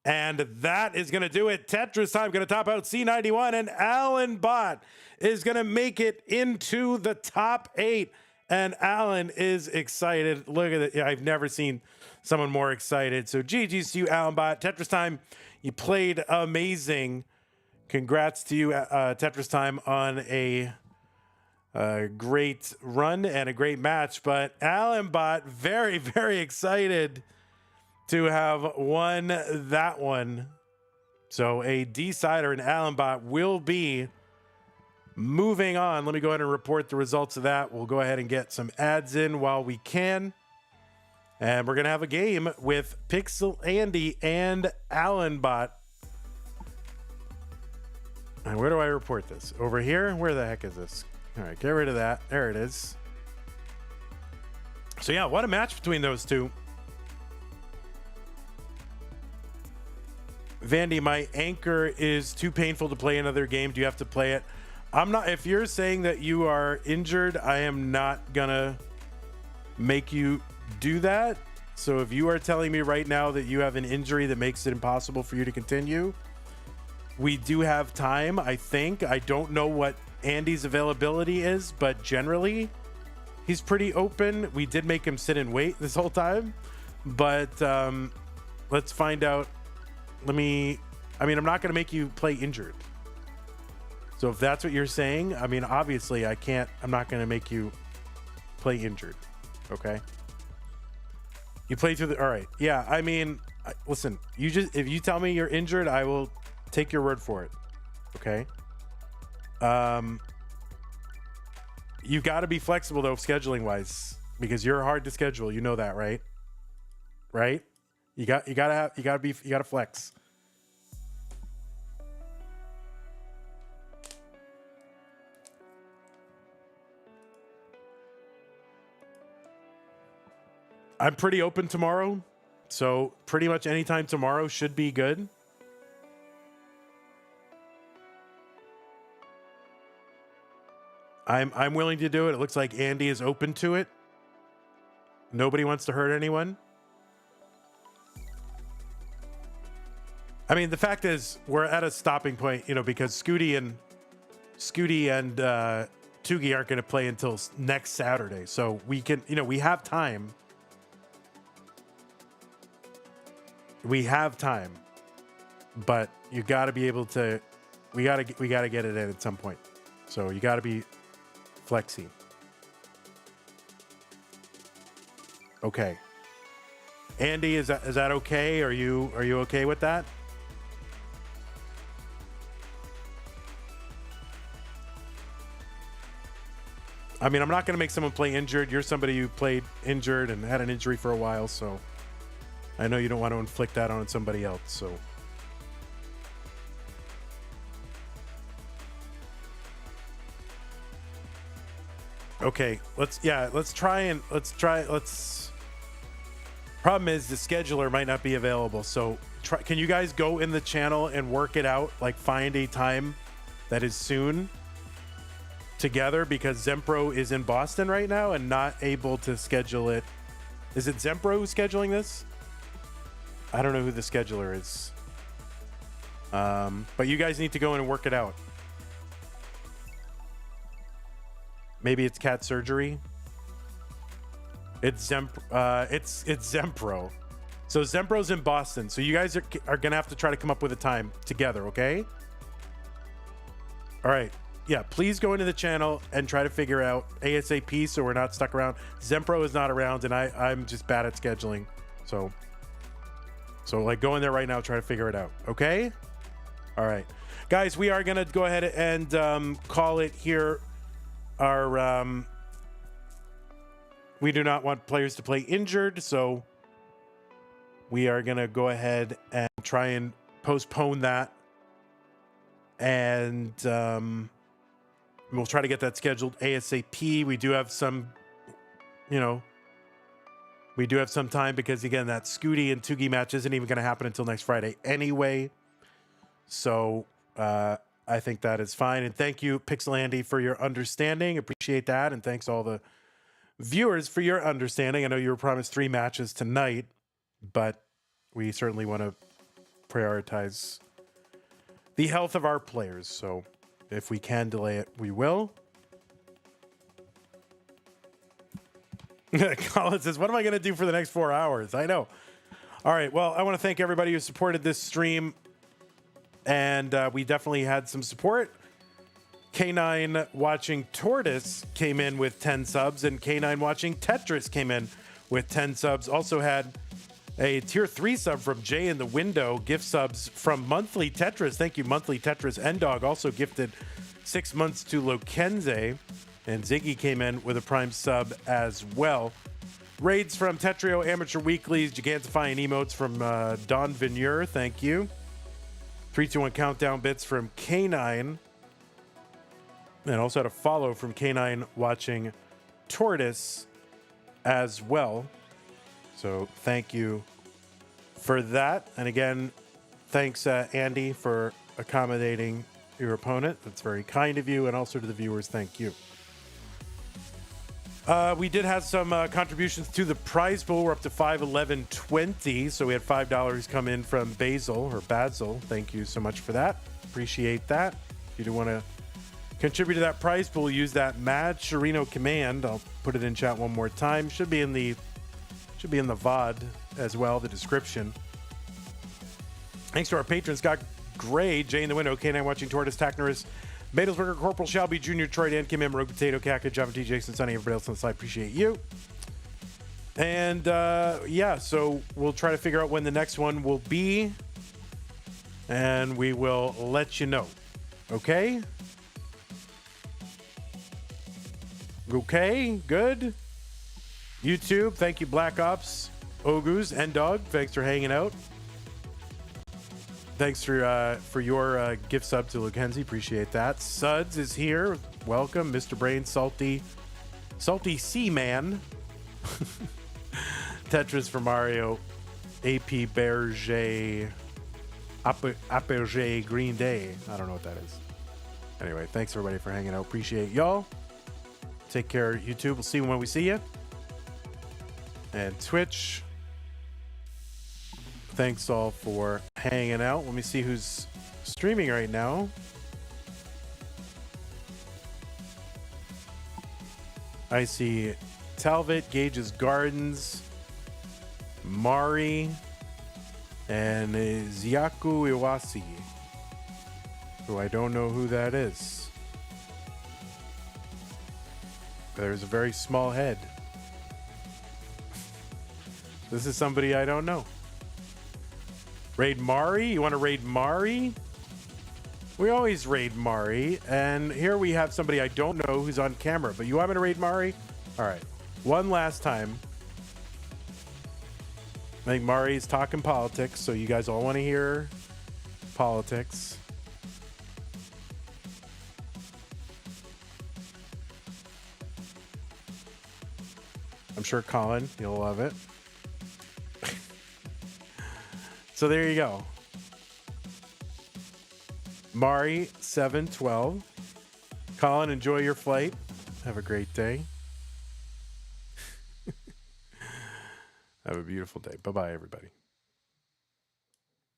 and that is going to do it. Tetristime going to top out C91, and Allenbot is going to make it into the top 8. And Allen is excited. Look at it. I've never seen someone more excited. So GG's to you, Allenbot. Tetristime, you played amazing. Congrats to you, Tetristime, on a great run and a great match. But Allenbot, very, very excited to have won that one. So a decider and Allenbot will be moving on. Let me go ahead and report the results of that. We'll go ahead and get some ads in while we can. And we're going to have a game with Pixelandy and Allenbot. And where do I report this? Over here? Where the heck is this? All right, get rid of that. There it is. So yeah, what a match between those two. Vandy, my anchor is too painful to play another game. Do you have to play it? I'm not. If you're saying that you are injured, I am not gonna make you do that. So if you are telling me right now that you have an injury that makes it impossible for you to continue, we do have time, I think. I don't know what Andy's availability is, but generally he's pretty open. We did make him sit and wait this whole time, but let's find out. I'm not going to make you play injured. So if that's what you're saying, obviously I'm not going to make you play injured. Okay. You play through all right. Yeah. Listen, if you tell me you're injured, I will take your word for it. Okay. You got to be flexible though, scheduling wise, because you're hard to schedule. You know that, right? Right? You got to flex. I'm pretty open tomorrow, so pretty much anytime tomorrow should be good. I'm willing to do it. It looks like Andy is open to it. Nobody wants to hurt anyone. I mean, the fact is, we're at a stopping point, you know, because Scooty and Tugi aren't going to play until next Saturday. So we can, you know, we have time. We have time, but you got to be able to, we got to get it in at some point. So you got to be flexy. Okay. Andy, is that okay? Are you okay with that? I mean, I'm not going to make someone play injured. You're somebody who played injured and had an injury for a while, so I know you don't want to inflict that on somebody else, so. Okay, let's try. Problem is the scheduler might not be available, so can you guys go in the channel and work it out, like find a time that is soon together, because Zempro is in Boston right now and not able to schedule it. Is it Zempro who's scheduling this? I don't know who the scheduler is. But you guys need to go in and work it out. Maybe it's cat surgery. It's Zempro. So Zempro's in Boston. So you guys are gonna have to try to come up with a time together, okay? All right. Yeah, please go into the channel and try to figure out ASAP so we're not stuck around. Zempro is not around, and I'm just bad at scheduling. So like, go in there right now, try to figure it out, okay? All right. Guys, we are gonna go ahead and call it here. We do not want players to play injured, so we are gonna go ahead and try and postpone that, and we'll try to get that scheduled ASAP. We do have some, we do have some time, because again, that Scooty and Tugi match isn't even going to happen until next Friday anyway. So I think that is fine. And thank you, Pixelandy, for your understanding. Appreciate that. And thanks all the viewers for your understanding. I know you were promised 3 matches tonight, but we certainly want to prioritize the health of our players. So if we can delay it, we will. Colin says, what am I going to do for the next 4 hours? I know. All right. Well, I want to thank everybody who supported this stream. And we definitely had some support. K9 Watching Tortoise came in with 10 subs. And K9 Watching Tetris came in with 10 subs. Also had a tier 3 sub from Jay in the Window. Gift subs from Monthly Tetris. Thank you, Monthly Tetris. N-Dog also gifted 6 months to Lokenze. And Ziggy came in with a Prime sub as well. Raids from Tetrio, Amateur Weeklies, Gigantifying Emotes from Don Vigneure. Thank you. 321 Countdown bits from K9. And also had a follow from K9 Watching Tortoise as well. So thank you for that. And again, thanks, Andy, for accommodating your opponent. That's very kind of you. And also to the viewers, thank you. We did have some contributions to the prize pool. We're up to $511.20. So we had $5 come in from Basil. Thank you so much for that. Appreciate that. If you do want to contribute to that prize pool, use that Mad Chirino command. I'll put it in chat one more time. Should be in the VOD as well, the description. Thanks to our patrons, Scott Gray, Jay in the Window, K9 Watching Tortoise, Tacnerus, Badelsberger, Corporal Shelby, Jr., Troy Dan, Kim M, Rogue Potato, Kaka, Java T, Jason, Sonny, everybody else on the side. Appreciate you. And yeah, so we'll try to figure out when the next one will be, and we will let you know. Okay? Okay, good. YouTube, thank you, Black Ops, Ogus, and Dog. Thanks for hanging out. Thanks for your gift sub to Lukenzie. Appreciate that. Suds is here. Welcome, Mr. Brain, Salty Sea Man. Tetris for Mario. AP Berger. Aperger Green Day. I don't know what that is. Anyway, thanks everybody for hanging out. Appreciate y'all. Take care, YouTube. We'll see you when we see you. And Twitch. Thanks all for hanging out. Let me see who's streaming right now. I see Talbot, Gage's Gardens, Mari, and Ziaku Iwasi, who I don't know who that is. There's a very small head. This is somebody I don't know. Raid Mari? You want to raid Mari? We always raid Mari, and here we have somebody I don't know who's on camera, but you want me to raid Mari? All right, one last time. I think Mari's talking politics, so you guys all want to hear politics. I'm sure Colin, you'll love it. So there you go. Mari 712. Colin, enjoy your flight. Have a great day. Have a beautiful day. Bye-bye, everybody.